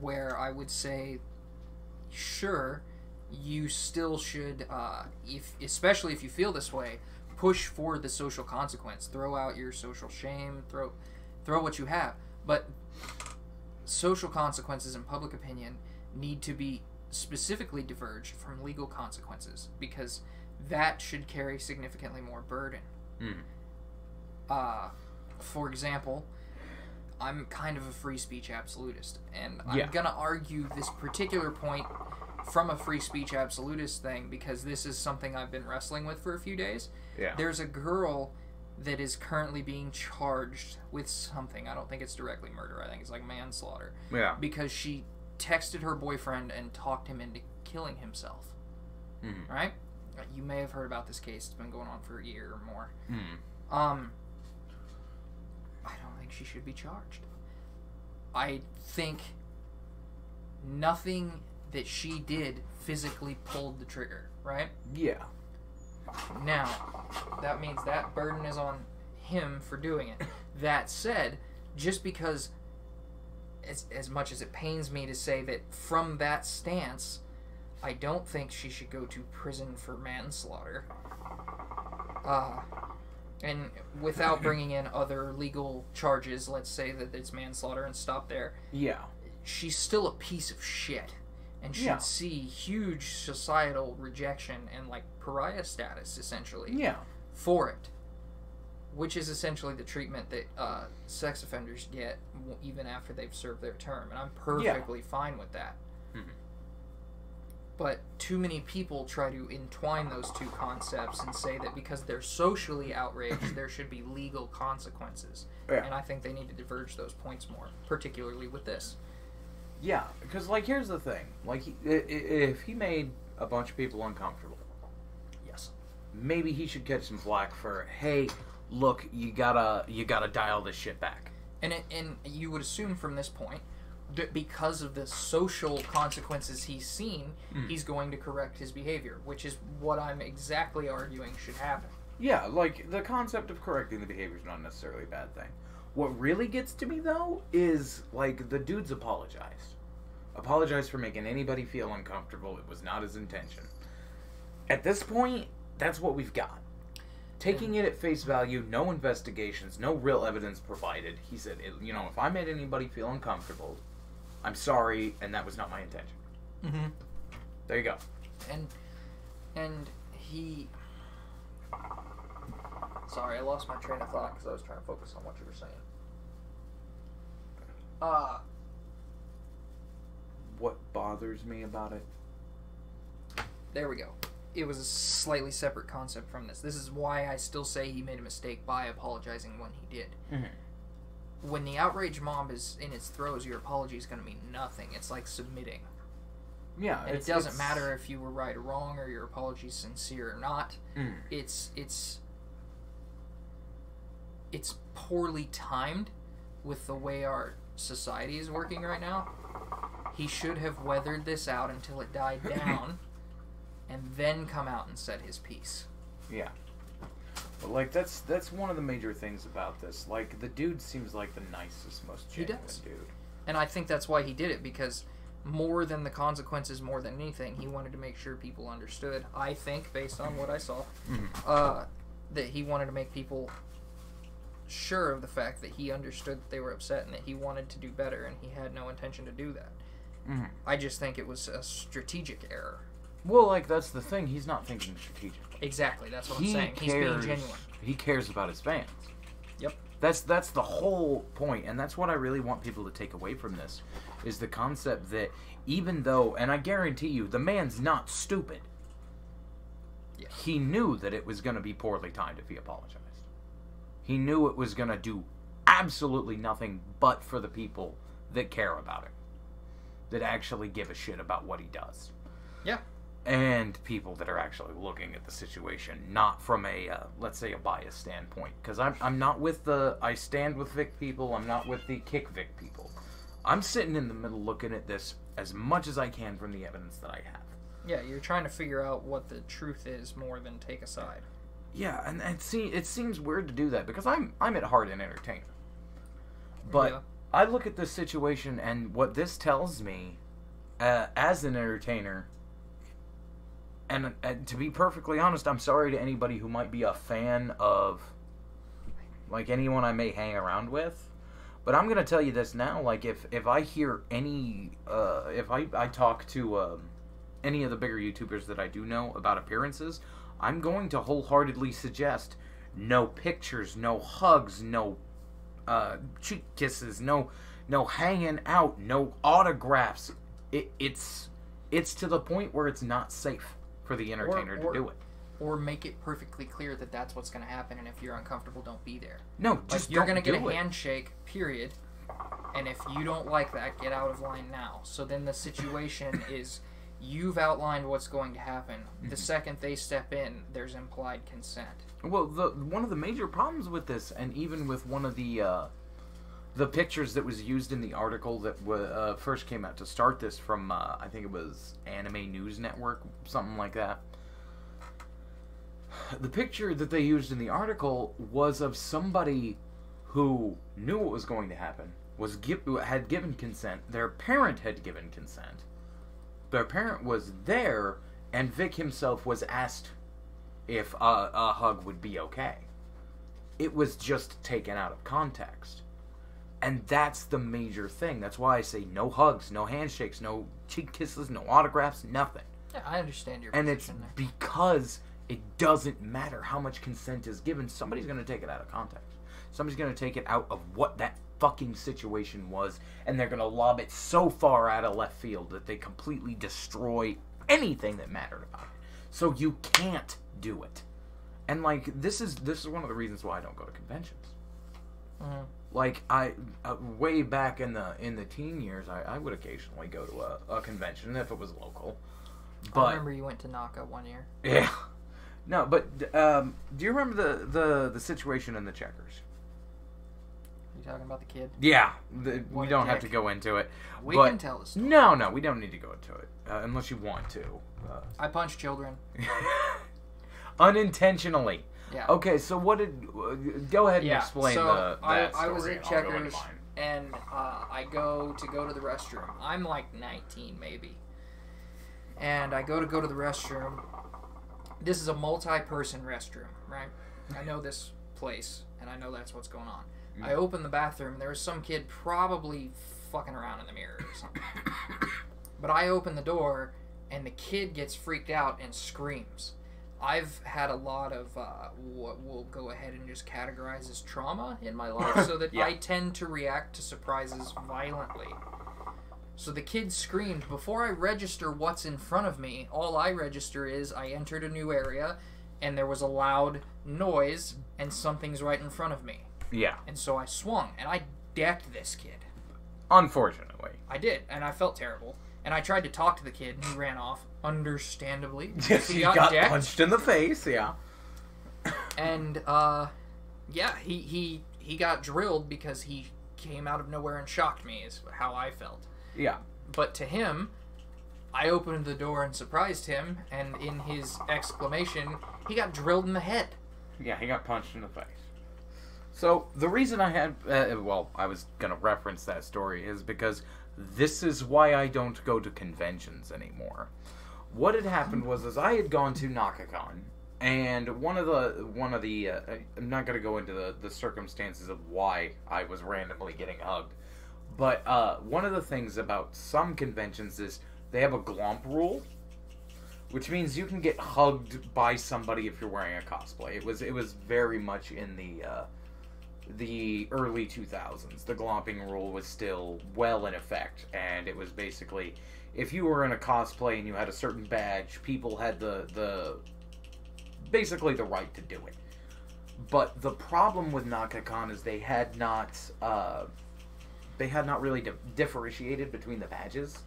where I would say, sure, you still should, especially if you feel this way, push for the social consequence. Throw out your social shame. Throw what you have. But social consequences and public opinion need to be specifically diverged from legal consequences, because that should carry significantly more burden. For example, I'm kind of a free speech absolutist, and I'm gonna argue this particular point from a free speech absolutist thing, because this is something I've been wrestling with for a few days. Yeah. There's a girl that is currently being charged with something. I don't think it's directly murder. I think it's like manslaughter. Yeah. Because she texted her boyfriend and talked him into killing himself. Right? You may have heard about this case. It's been going on for a year or more. I don't think she should be charged. I think nothing that she did physically pulled the trigger, right? Yeah. Now, that means that burden is on him for doing it. That said, just because, as much as it pains me to say that from that stance, I don't think she should go to prison for manslaughter. And without bringing in other legal charges, let's say that it's manslaughter and stop there. Yeah. She's still a piece of shit. And should see huge societal rejection and, like, pariah status, essentially. Yeah. For it. Which is essentially the treatment that sex offenders get even after they've served their term. And I'm perfectly fine with that. But too many people try to entwine those two concepts and say that because they're socially outraged, there should be legal consequences. Yeah. And I think they need to diverge those points more, particularly with this. Yeah, because, like, here's the thing. Like, if he made a bunch of people uncomfortable, yes, maybe he should catch some flack for, hey, look, you gotta dial this shit back. And you would assume from this point that because of the social consequences he's seen, he's going to correct his behavior, which is what I'm exactly arguing should happen. Yeah, like, the concept of correcting the behavior is not necessarily a bad thing. What really gets to me, though, is, like, the dude's apologized. Apologized for making anybody feel uncomfortable. It was not his intention. At this point, that's what we've got. Taking it at face value, no investigations, no real evidence provided. He said, you know, if I made anybody feel uncomfortable, I'm sorry, and that was not my intention. There you go. And he... Sorry, I lost my train of thought because I was trying to focus on what you were saying. What bothers me about it? There we go. It was a slightly separate concept from this. This is why I still say he made a mistake by apologizing when he did. When the outrage mob is in its throes, your apology is going to mean nothing. It's like submitting. Yeah, and it doesn't matter if you were right or wrong, or your apology's sincere or not. It's poorly timed with the way our society is working right now. He should have weathered this out until it died down, and then come out and said his piece. Yeah. But, like, that's one of the major things about this. Like, the dude seems like the nicest, most genuine dude. And I think that's why he did it, because more than the consequences, more than anything, he wanted to make sure people understood. I think, based on what I saw, that he wanted to make people sure of the fact that he understood that they were upset and that he wanted to do better, and he had no intention to do that. I just think it was a strategic error. Well, like, that's the thing. He's not thinking strategically. Exactly. That's what I'm saying. He's being genuine. He cares about his fans. Yep. That's the whole point, and that's what I really want people to take away from this, is the concept that even though, and I guarantee you, the man's not stupid. Yeah. He knew that it was going to be poorly timed if he apologized. He knew it was going to do absolutely nothing but for the people that care about it. that actually give a shit about what he does. Yeah. And people that are actually looking at the situation, not from a, let's say, a biased standpoint. Because I'm not with the I stand with Vic people, I'm not with the kick Vic people. I'm sitting in the middle looking at this as much as I can from the evidence that I have. Yeah, you're trying to figure out what the truth is more than take a side. Yeah, and it seems weird to do that, because I'm at heart an entertainer. But Yeah. I look at this situation, and what this tells me, as an entertainer, and to be perfectly honest, I'm sorry to anybody who might be a fan of, like, anyone I may hang around with, but I'm going to tell you this now, like, if I hear any, if I talk to any of the bigger YouTubers that I do know about appearances, I'm going to wholeheartedly suggest no pictures, no hugs, no cheek kisses, no hanging out, no autographs. It's to the point where it's not safe for the entertainer to do it. Or make it perfectly clear that that's what's going to happen, and if you're uncomfortable, don't be there. No, just you're going to get a handshake, period. And if you don't like that, get out of line now. So then the situation is, you've outlined what's going to happen. The second they step in, there's implied consent. Well, one of the major problems with this, and even with one of the pictures that was used in the article that first came out to start this from, I think it was Anime News Network, something like that. The picture that they used in the article was of somebody who knew what was going to happen, had given consent, their parent had given consent, their parent was there, and Vic himself was asked if a hug would be okay. It was just taken out of context. And that's the major thing. That's why I say no hugs, no handshakes, no cheek kisses, no autographs, nothing. Yeah, I understand your And position it's there. because it doesn't matter how much consent is given. Somebody's going to take it out of context. Somebody's going to take it out of what that fucking situation was, and they're going to lob it so far out of left field that they completely destroy anything that mattered about it. So you can't do it. And, like, this is one of the reasons why I don't go to conventions. Mm-hmm. Like, way back in the teen years, I would occasionally go to a convention if it was local. But I remember you went to Naka one year. yeah, no, but do you remember the situation in the Checkers? You talking about the kid? Yeah, we What a don't have to dick. go into it. We but can tell the story. No, we don't need to go into it unless you want to. I punch children. Unintentionally. Yeah. Okay, so what did? Go ahead and explain so that I was story, at and I'll go into Checkers, mine. and I go to the restroom. I'm like 19 maybe, and I go to the restroom. This is a multi-person restroom, right? I know this place, and I know that's what's going on. I open the bathroom. There was some kid probably fucking around in the mirror or something. But I open the door, and the kid gets freaked out and screams. I've had a lot of what we'll go ahead and just categorize as trauma in my life, so that Yeah. I tend to react to surprises violently. So the kid screamed. Before I register what's in front of me, all I register is I entered a new area, and there was a loud noise, and something's right in front of me. Yeah, And so I swung, and I decked this kid. unfortunately. I did, and I felt terrible. And I tried to talk to the kid, and he ran off, understandably. Yes, he got decked. punched in the face. Yeah. And, yeah, he got drilled because he came out of nowhere and shocked me, is how I felt. Yeah. But to him, I opened the door and surprised him, and in his exclamation, he got drilled in the head. Yeah, he got punched in the face. So, the reason I had... I was going to reference that story is because this is why I don't go to conventions anymore. What had happened was I had gone to NakaCon, and one of the I'm not going to go into the circumstances of why I was randomly getting hugged, but one of the things about some conventions is they have a glomp rule, which means you can get hugged by somebody if you're wearing a cosplay. It was very much in the early 2000s. The glomping rule was still well in effect, and it was basically, if you were in a cosplay and you had a certain badge, people had basically the right to do it. But the problem with NakaCon is they had not really differentiated between the badges.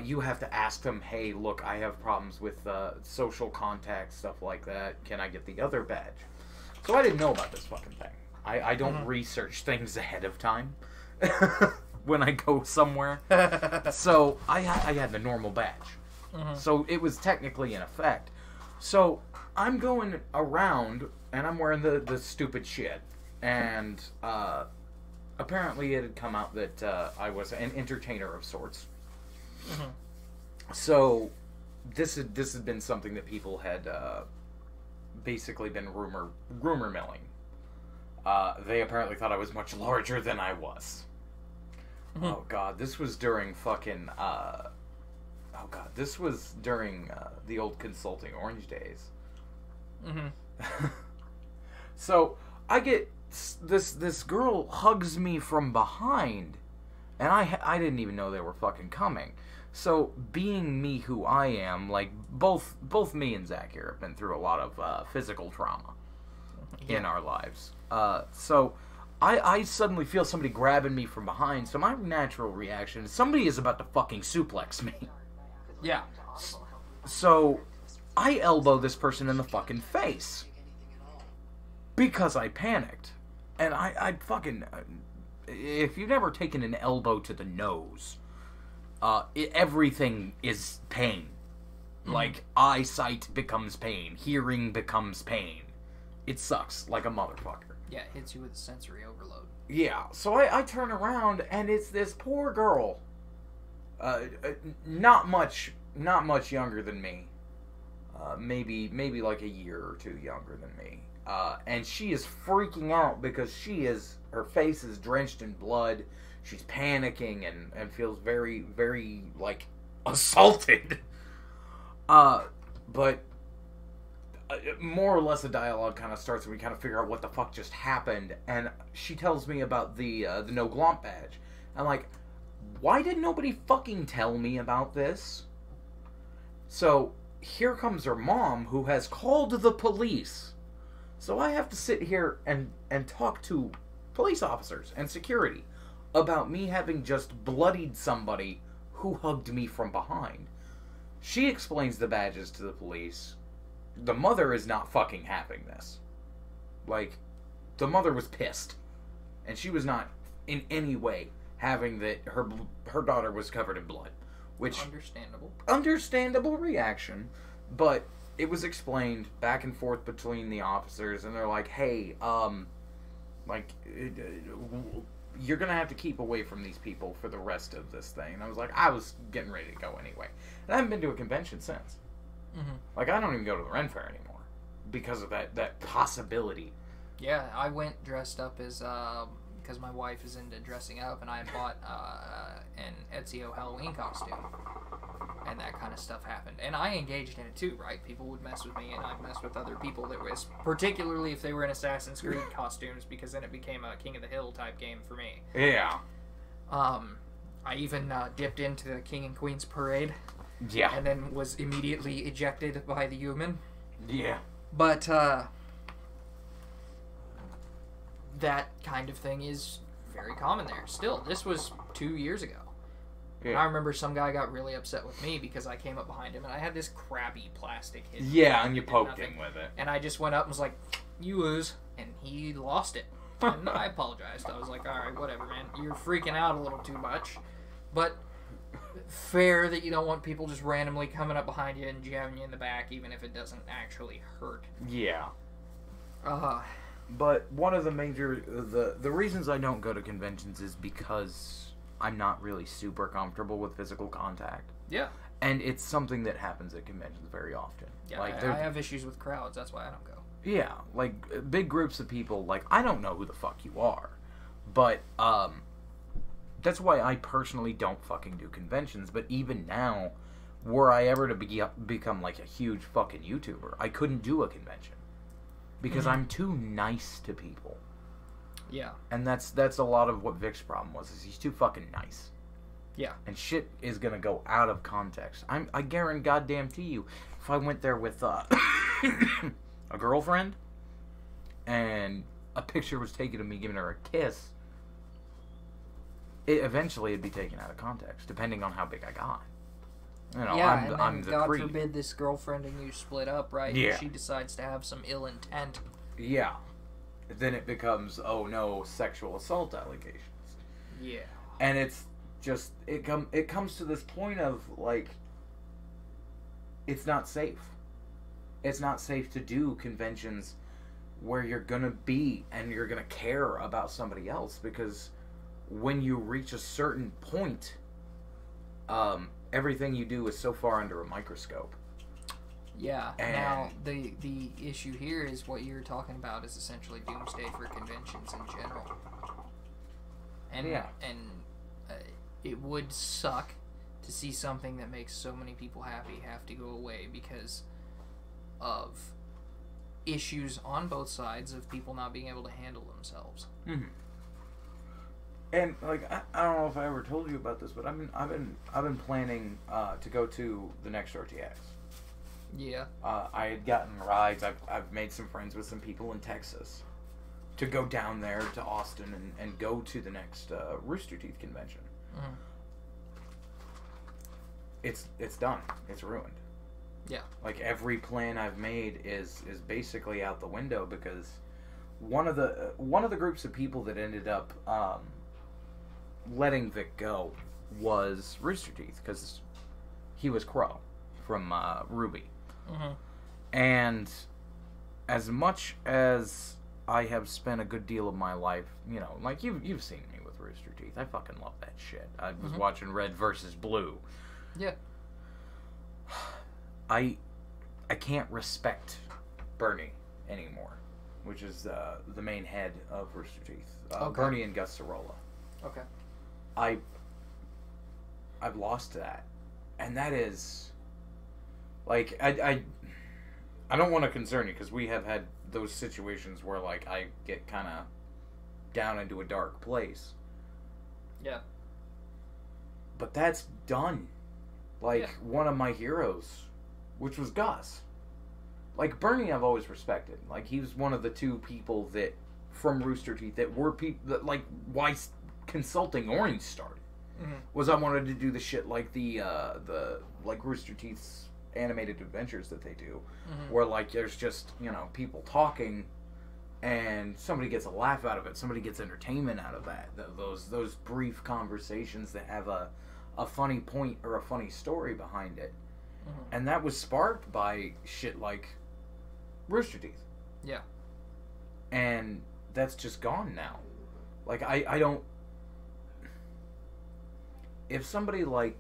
You have to ask them, hey, look, I have problems with social contact, stuff like that. Can I get the other badge? So I didn't know about this fucking thing. I don't research things ahead of time when I go somewhere. So I had the normal badge. So it was technically in effect. So I'm going around, and I'm wearing the stupid shit. And apparently it had come out that I was an entertainer of sorts. So this had been something that people had basically been rumor milling. They apparently thought I was much larger than I was. Oh god, this was during fucking this was during the old Consulting Orange days. So I get this girl hugs me from behind, and I didn't even know they were fucking coming. So, being me who I am, like, both me and Zach here have been through a lot of physical trauma in our lives. So, I suddenly feel somebody grabbing me from behind, so my natural reaction is somebody is about to fucking suplex me. Yeah. So, I elbow this person in the fucking face. Because I panicked. And I fucking... if you've never taken an elbow to the nose... everything is pain. Like, eyesight becomes pain. Hearing becomes pain. It sucks like a motherfucker. Yeah, it hits you with sensory overload. Yeah, so I turn around, and it's this poor girl. Not much younger than me. Maybe like a year or two younger than me. And she is freaking out because her face is drenched in blood. She's panicking and feels very, very, like, assaulted. But more or less the dialogue kind of starts and we kind of figure out what the fuck just happened. And she tells me about the no glomp badge. I'm like, why did nobody fucking tell me about this? So here comes her mom, who has called the police. So I have to sit here and talk to police officers and security about me having just bloodied somebody who hugged me from behind. She explains the badges to the police. The mother is not fucking having this. Like, the mother was pissed. And she was not in any way having that her daughter was covered in blood. Which... Understandable reaction. But it was explained back and forth between the officers, and they're like, hey, you're gonna have to keep away from these people for the rest of this thing. And I was like, I was getting ready to go anyway. And I haven't been to a convention since. Like, I don't even go to the Ren Fair anymore because of that possibility. Yeah, I went dressed up as, because my wife is into dressing up, and I had bought an Ezio Halloween costume. And that kind of stuff happened. And I engaged in it too, right? People would mess with me, and I'd mess with other people that was, particularly if they were in Assassin's Creed costumes, because then it became a King of the Hill type game for me. Yeah. I even dipped into the King and Queen's parade. Yeah. And then was immediately ejected by the human. Yeah. But, that kind of thing is very common there. Still, this was 2 years ago. Yeah. I remember some guy got really upset with me because I came up behind him and I had this crappy plastic hit. Yeah, and you poked him with it. And I just went up and was like, you lose. And he lost it. And I apologized. I was like, alright, whatever, man. You're freaking out a little too much. But fair that you don't want people just randomly coming up behind you and jabbing you in the back, even if it doesn't actually hurt. Yeah. But one of the major... The reasons I don't go to conventions is because I'm not really super comfortable with physical contact. Yeah. And it's something that happens at conventions very often. Yeah, like, I have issues with crowds. That's why I don't go. Yeah, like, big groups of people, like, I don't know who the fuck you are. But, that's why I personally don't fucking do conventions. But even now, were I ever to become, like, a huge fucking YouTuber, I couldn't do a convention. Because I'm too nice to people. Yeah. And that's a lot of what Vic's problem was, is he's too fucking nice. Yeah. And shit is gonna go out of context. I guarantee you, if I went there with a girlfriend, and a picture was taken of me giving her a kiss, eventually it'd be taken out of context, depending on how big I got. You know, yeah, I'm, and I'm then the God creep. forbid this girlfriend and you split up, right? Yeah. And she decides to have some ill intent. Yeah. Then it becomes, oh no, sexual assault allegations. Yeah. And it's just, it comes to this point of, like, it's not safe. It's not safe to do conventions where you're gonna be and you're gonna care about somebody else, because when you reach a certain point, everything you do is so far under a microscope. Yeah. And now the issue here is what you're talking about is essentially doomsday for conventions in general. And yeah. And it would suck to see something that makes so many people happy have to go away because of issues on both sides of people not being able to handle themselves. Mm-hmm. And like I don't know if I ever told you about this, but I've been planning to go to the next RTX. Yeah. I had gotten rides. I've made some friends with some people in Texas to go down there to Austin and go to the next Rooster Teeth convention. Mm-hmm. It's done. It's ruined. Yeah. Like every plan I've made is basically out the window because one of the groups of people that ended up letting Vic go was Rooster Teeth because he was Crow from Ruby. Mm-hmm. And as much as I have spent a good deal of my life, you know, like you've seen me with Rooster Teeth. I fucking love that shit. I was watching Red versus Blue. Yeah. I can't respect Bernie anymore, which is the main head of Rooster Teeth. Okay. Bernie and Gus Sorolla. Okay. I've lost that, and that is like I don't want to concern you because we have had those situations where like I get kind of down into a dark place. Yeah. But that's done. Like Yeah. one of my heroes, which was Gus. Like Bernie, I've always respected. Like he was one of the two people that from Rooster Teeth that were people that like why Consulting Orange started. Mm-hmm. Was I wanted to do the shit like the like Rooster Teeth's animated adventures that they do, where like there's just, you know, people talking and somebody gets a laugh out of it, somebody gets entertainment out of that. Those brief conversations that have a funny point or a funny story behind it. And that was sparked by shit like Rooster Teeth. Yeah. And that's just gone now. Like I don't, if somebody like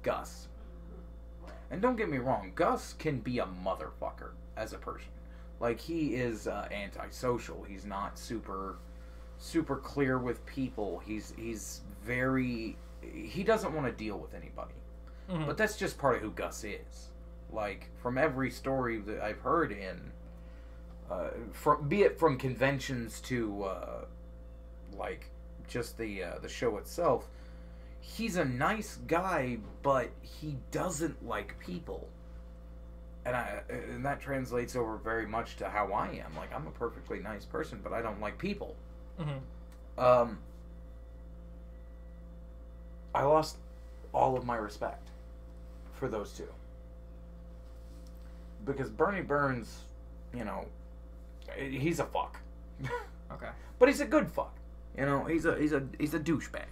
Gus, and don't get me wrong, Gus can be a motherfucker as a person. Like he is antisocial. He's not super clear with people. He's very, he doesn't want to deal with anybody. But that's just part of who Gus is. Like from every story that I've heard in, be it from conventions to like just the show itself, he's a nice guy, but he doesn't like people. And that translates over very much to how I am. Like I'm a perfectly nice person, but I don't like people. I lost all of my respect for those two. Because Bernie Burns, you know, he's a fuck. Okay. But he's a good fuck. You know, he's a douchebag.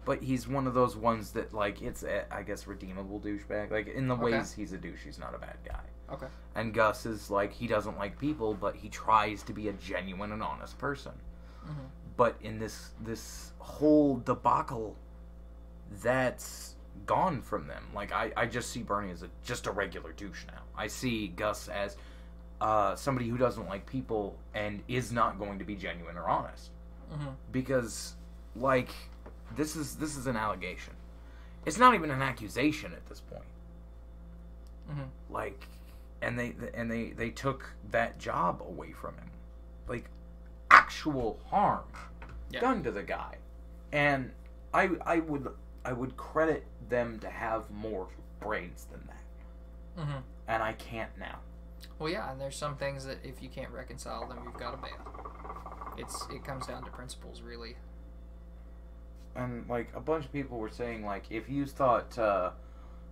But he's one of those ones that, like, it's a, I guess, redeemable douchebag. Like, in the ways he's a douche, he's not a bad guy. Okay. And Gus is, like, he doesn't like people, but he tries to be a genuine and honest person. But in this whole debacle, that's gone from them. Like, I just see Bernie as just a regular douche now. I see Gus as somebody who doesn't like people and is not going to be genuine or honest. Because, like, this is an allegation. It's not even an accusation at this point. Like, and they took that job away from him. Like, actual harm done to the guy. And I would credit them to have more brains than that. And I can't now. Well, yeah, and there's some things that if you can't reconcile them, you've got to bail. It comes down to principles, really. And, like, a bunch of people were saying, like, if you thought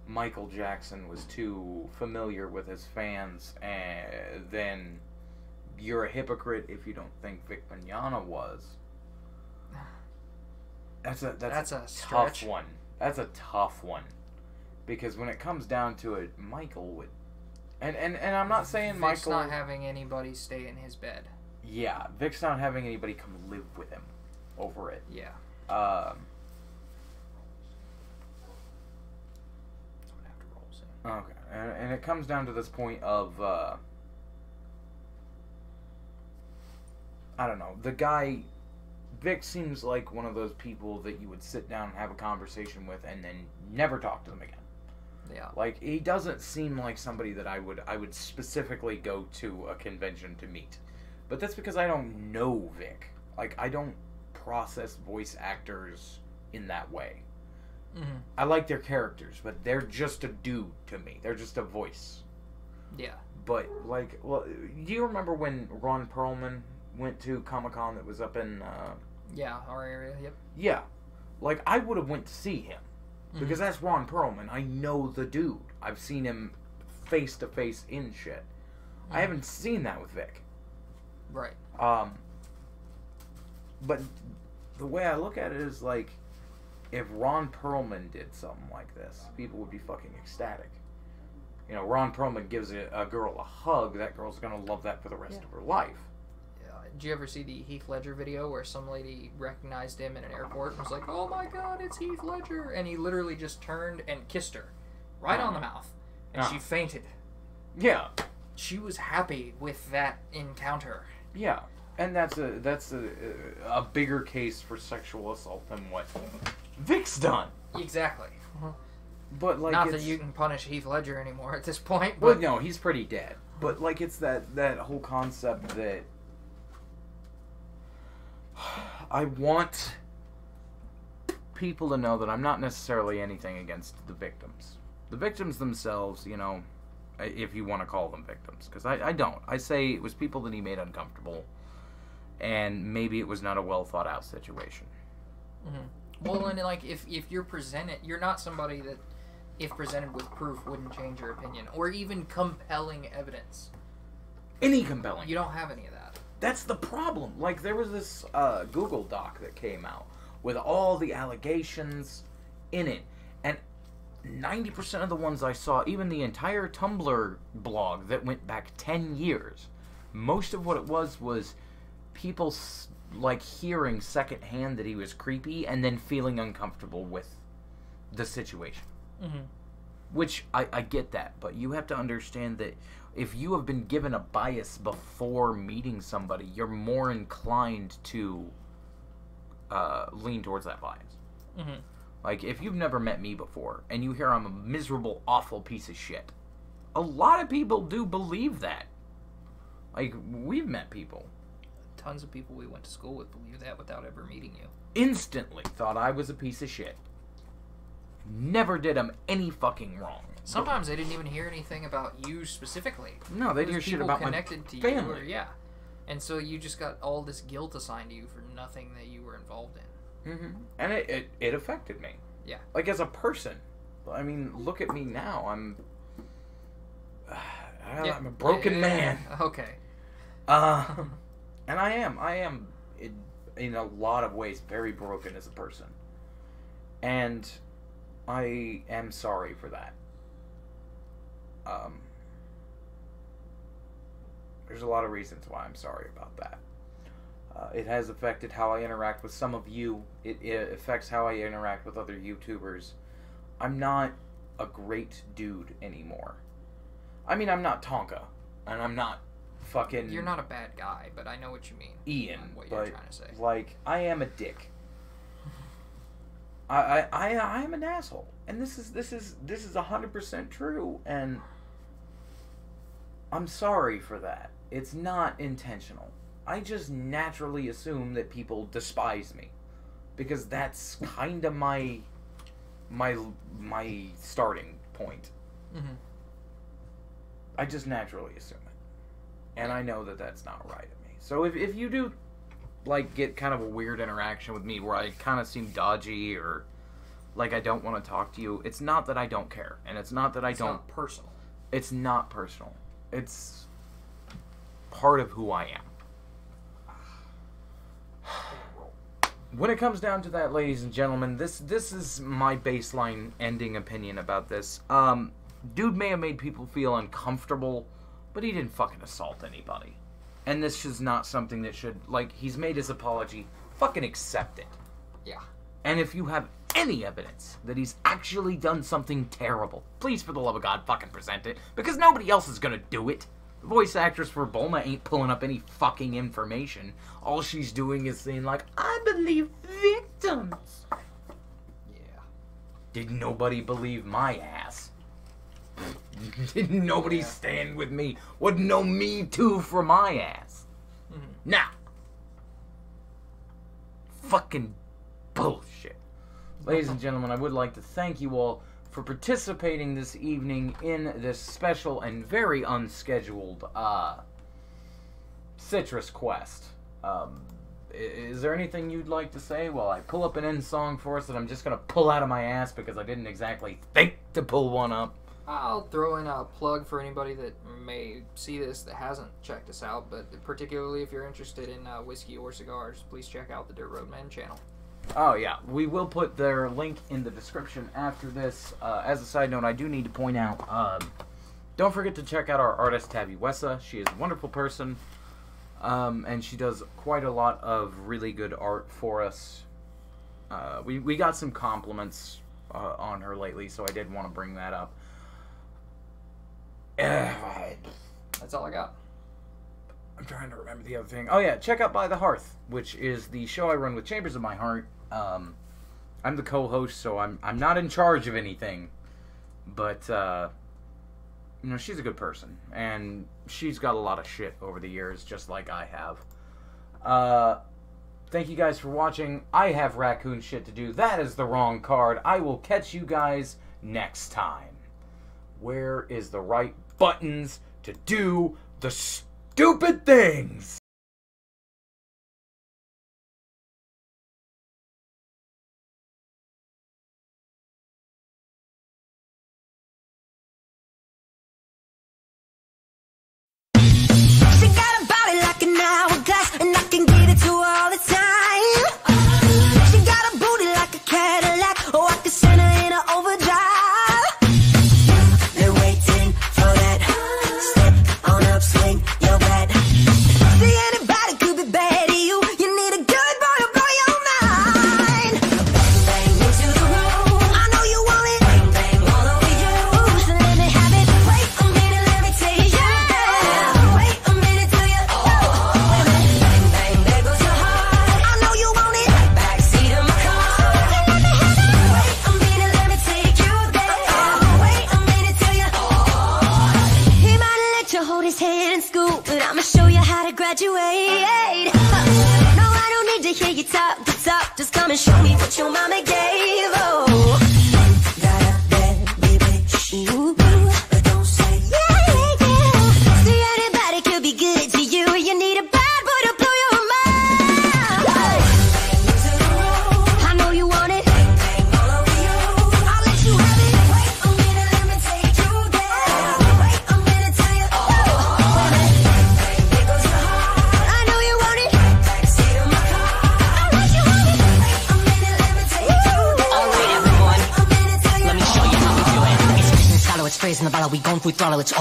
Michael Jackson was too familiar with his fans, then you're a hypocrite if you don't think Vic Mignogna was. That's a tough stretch. one. That's a tough one. Because when it comes down to it, Michael would... And I'm not saying Vic's Michael... not having anybody stay in his bed. Yeah, Vic's not having anybody come live with him over it. Yeah. Um... I'm gonna have to roll soon. Okay, and it comes down to this point of, I don't know, the guy, Vic seems like one of those people that you would sit down and have a conversation with and then never talk to them again. Yeah. Like, he doesn't seem like somebody that I would specifically go to a convention to meet. But that's because I don't know Vic. Like, I don't process voice actors in that way. Mm-hmm. I like their characters, but they're just a dude to me. They're just a voice. Yeah. But, like, well, do you remember when Ron Perlman went to Comic-Con that was up in... Yeah, our area, yep. Yeah. Like, I would have went to see him. Because that's Ron Perlman. I know the dude. I've seen him face-to-face in shit. I haven't seen that with Vic. Right. But the way I look at it is, like, if Ron Perlman did something like this, people would be fucking ecstatic. You know, Ron Perlman gives a girl a hug, that girl's gonna love that for the rest of her life. Did you ever see the Heath Ledger video where some lady recognized him in an airport and was like, "Oh my god, it's Heath Ledger," and he literally just turned and kissed her right on the mouth, and she fainted. Yeah. She was happy with that encounter. Yeah, and that's a bigger case for sexual assault than what Vic's done. Exactly. But like, not that you can punish Heath Ledger anymore at this point. But well, no, he's pretty dead. But like, it's that whole concept that I want people to know that I'm not necessarily anything against the victims. The victims themselves, you know, if you want to call them victims, because I don't. I say it was people that he made uncomfortable, and maybe it was not a well thought out situation. Mm-hmm. Well, and like if you're you're not somebody that, if presented with proof, wouldn't change your opinion, or even compelling evidence. Any compelling. You don't have any of that. That's the problem. Like, there was this Google Doc that came out with all the allegations in it, and 90% of the ones I saw, even the entire Tumblr blog that went back 10 years, most of what it was people like hearing secondhand that he was creepy and then feeling uncomfortable with the situation. Mm-hmm. Which, I get that, but you have to understand that if you have been given a bias before meeting somebody, you're more inclined to lean towards that bias. Mm-hmm. Like, if you've never met me before, and you hear I'm a miserable, awful piece of shit, a lot of people do believe that. Like, we've met people. Tons of people we went to school with believe that without ever meeting you. Instantly thought I was a piece of shit. Never did them any fucking wrong. Sometimes they didn't even hear anything about you specifically. No, they didn't hear shit about my connected to family. You, or, yeah. And so you just got all this guilt assigned to you for nothing that you were involved in. Mm-hmm. And it affected me. Yeah. Like, as a person. I mean, look at me now. I'm a broken man. Okay. And I am in a lot of ways very broken as a person. And I am sorry for that. There's a lot of reasons why I'm sorry about that. It has affected how I interact with some of you. It affects how I interact with other YouTubers. I'm not a great dude anymore. I mean, I'm not Tonka, and I'm not fucking... You're not a bad guy, but I know what you mean. Ian, what but, you're trying to say. Like, I am a dick. I am an asshole, and this is 100% true, and I'm sorry for that. It's not intentional. I just naturally assume that people despise me, because that's kind of my starting point. Mm-hmm. I just naturally assume it, and I know that that's not right of me. So if you do like, get kind of a weird interaction with me where I kind of seem dodgy or like I don't want to talk to you, it's not that I don't care. And it's not that I don't... It's not personal. It's not personal. It's part of who I am. When it comes down to that, ladies and gentlemen, this is my baseline ending opinion about this. Dude may have made people feel uncomfortable, but he didn't fucking assault anybody. And this is not something that should, like, he's made his apology, fucking accept it. Yeah. And if you have any evidence that he's actually done something terrible, please, for the love of God, fucking present it, because nobody else is gonna do it. The voice actress for Bulma ain't pulling up any fucking information. All she's doing is saying, like, I believe victims. Yeah. Did nobody believe my ass? Didn't nobody stand with me? Wouldn't know me too for my ass. Nah. Fucking bullshit. Ladies and gentlemen, I would like to thank you all for participating this evening in this special and very unscheduled Citrus Quest. Is there anything you'd like to say while I pull up an end song for us that I'm just going to pull out of my ass because I didn't exactly think to pull one up? I'll throw in a plug for anybody that may see this that hasn't checked us out, but particularly if you're interested in whiskey or cigars, please check out the Dirt Road Men channel. Oh, yeah. We will put their link in the description after this. As a side note, I do need to point out, don't forget to check out our artist, Tabby Wessa. She is a wonderful person, and she does quite a lot of really good art for us. We got some compliments on her lately, so I did want to bring that up. That's all I got. I'm trying to remember the other thing. Oh, yeah. Check out By the Hearth, which is the show I run with Chambers of My Heart. I'm the co-host, so I'm not in charge of anything. But, you know, she's a good person. And she's got a lot of shit over the years, just like I have. Thank you guys for watching. I have raccoon shit to do. That is the wrong card. I will catch you guys next time. Where is the right buttons to do the stupid things? She got a body like an hourglass, and I can get it to her all the time. She got a booty like a Cadillac, oh, I can send her in an overdrive. They're waiting for that step on up, swing your bat. See, anybody could be bad to you. You need a good boy to blow your mind. Bang, bang into the room. I know you want it. Bang, bang all over you. So let me have it. Wait a minute, let me take you down. Wait a minute till you. Wait a minute. Bang, bang, there goes your heart. I know you want it. Backseat of my car. So let me have it. Wait a minute, let me take you there. Wait a minute till you. He might let you hold his hand in school, but I'ma show you how to graduate. No, I don't need to hear you talk the talk. Just come and show me what your mama gave. Oh, got a bad baby. Ooh, but don't say yeah. See, anybody could be good to you. You need a bad boy to blow your mind. Bang into the room. I know you want it. Bang, bang all over you. I'll let you have it. Wait a minute, let me take you there. Wait a minute till you. Wait a minute. Bang, bang, there goes your heart. I know you want it. Backseat of my car. I'll let you have it. Wait a minute, let me take you there. Alright, everyone. Wait a minute till you. Let me show you how we do it. It's Christian Scholar, it's phrase in the bottle, we gon' full throttle, it's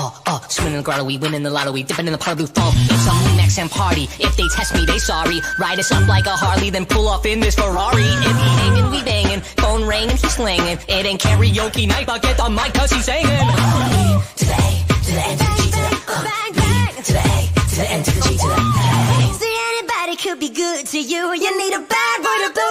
swimming in the grotto, we win in the lotto, we dipping in the pot of blue foam. It's a Max and party. If they test me, they sorry. Ride us up like a Harley, then pull off in this Ferrari. If he hanging, we banging. Phone ringing, he's slanging. It ain't karaoke night, but get the mic 'cause he's singing. To the A, to the N, to the G, to the Bang, bang. to the A, to the N, to the G, to the A. See, anybody could be good to you. You need a bad boy to blow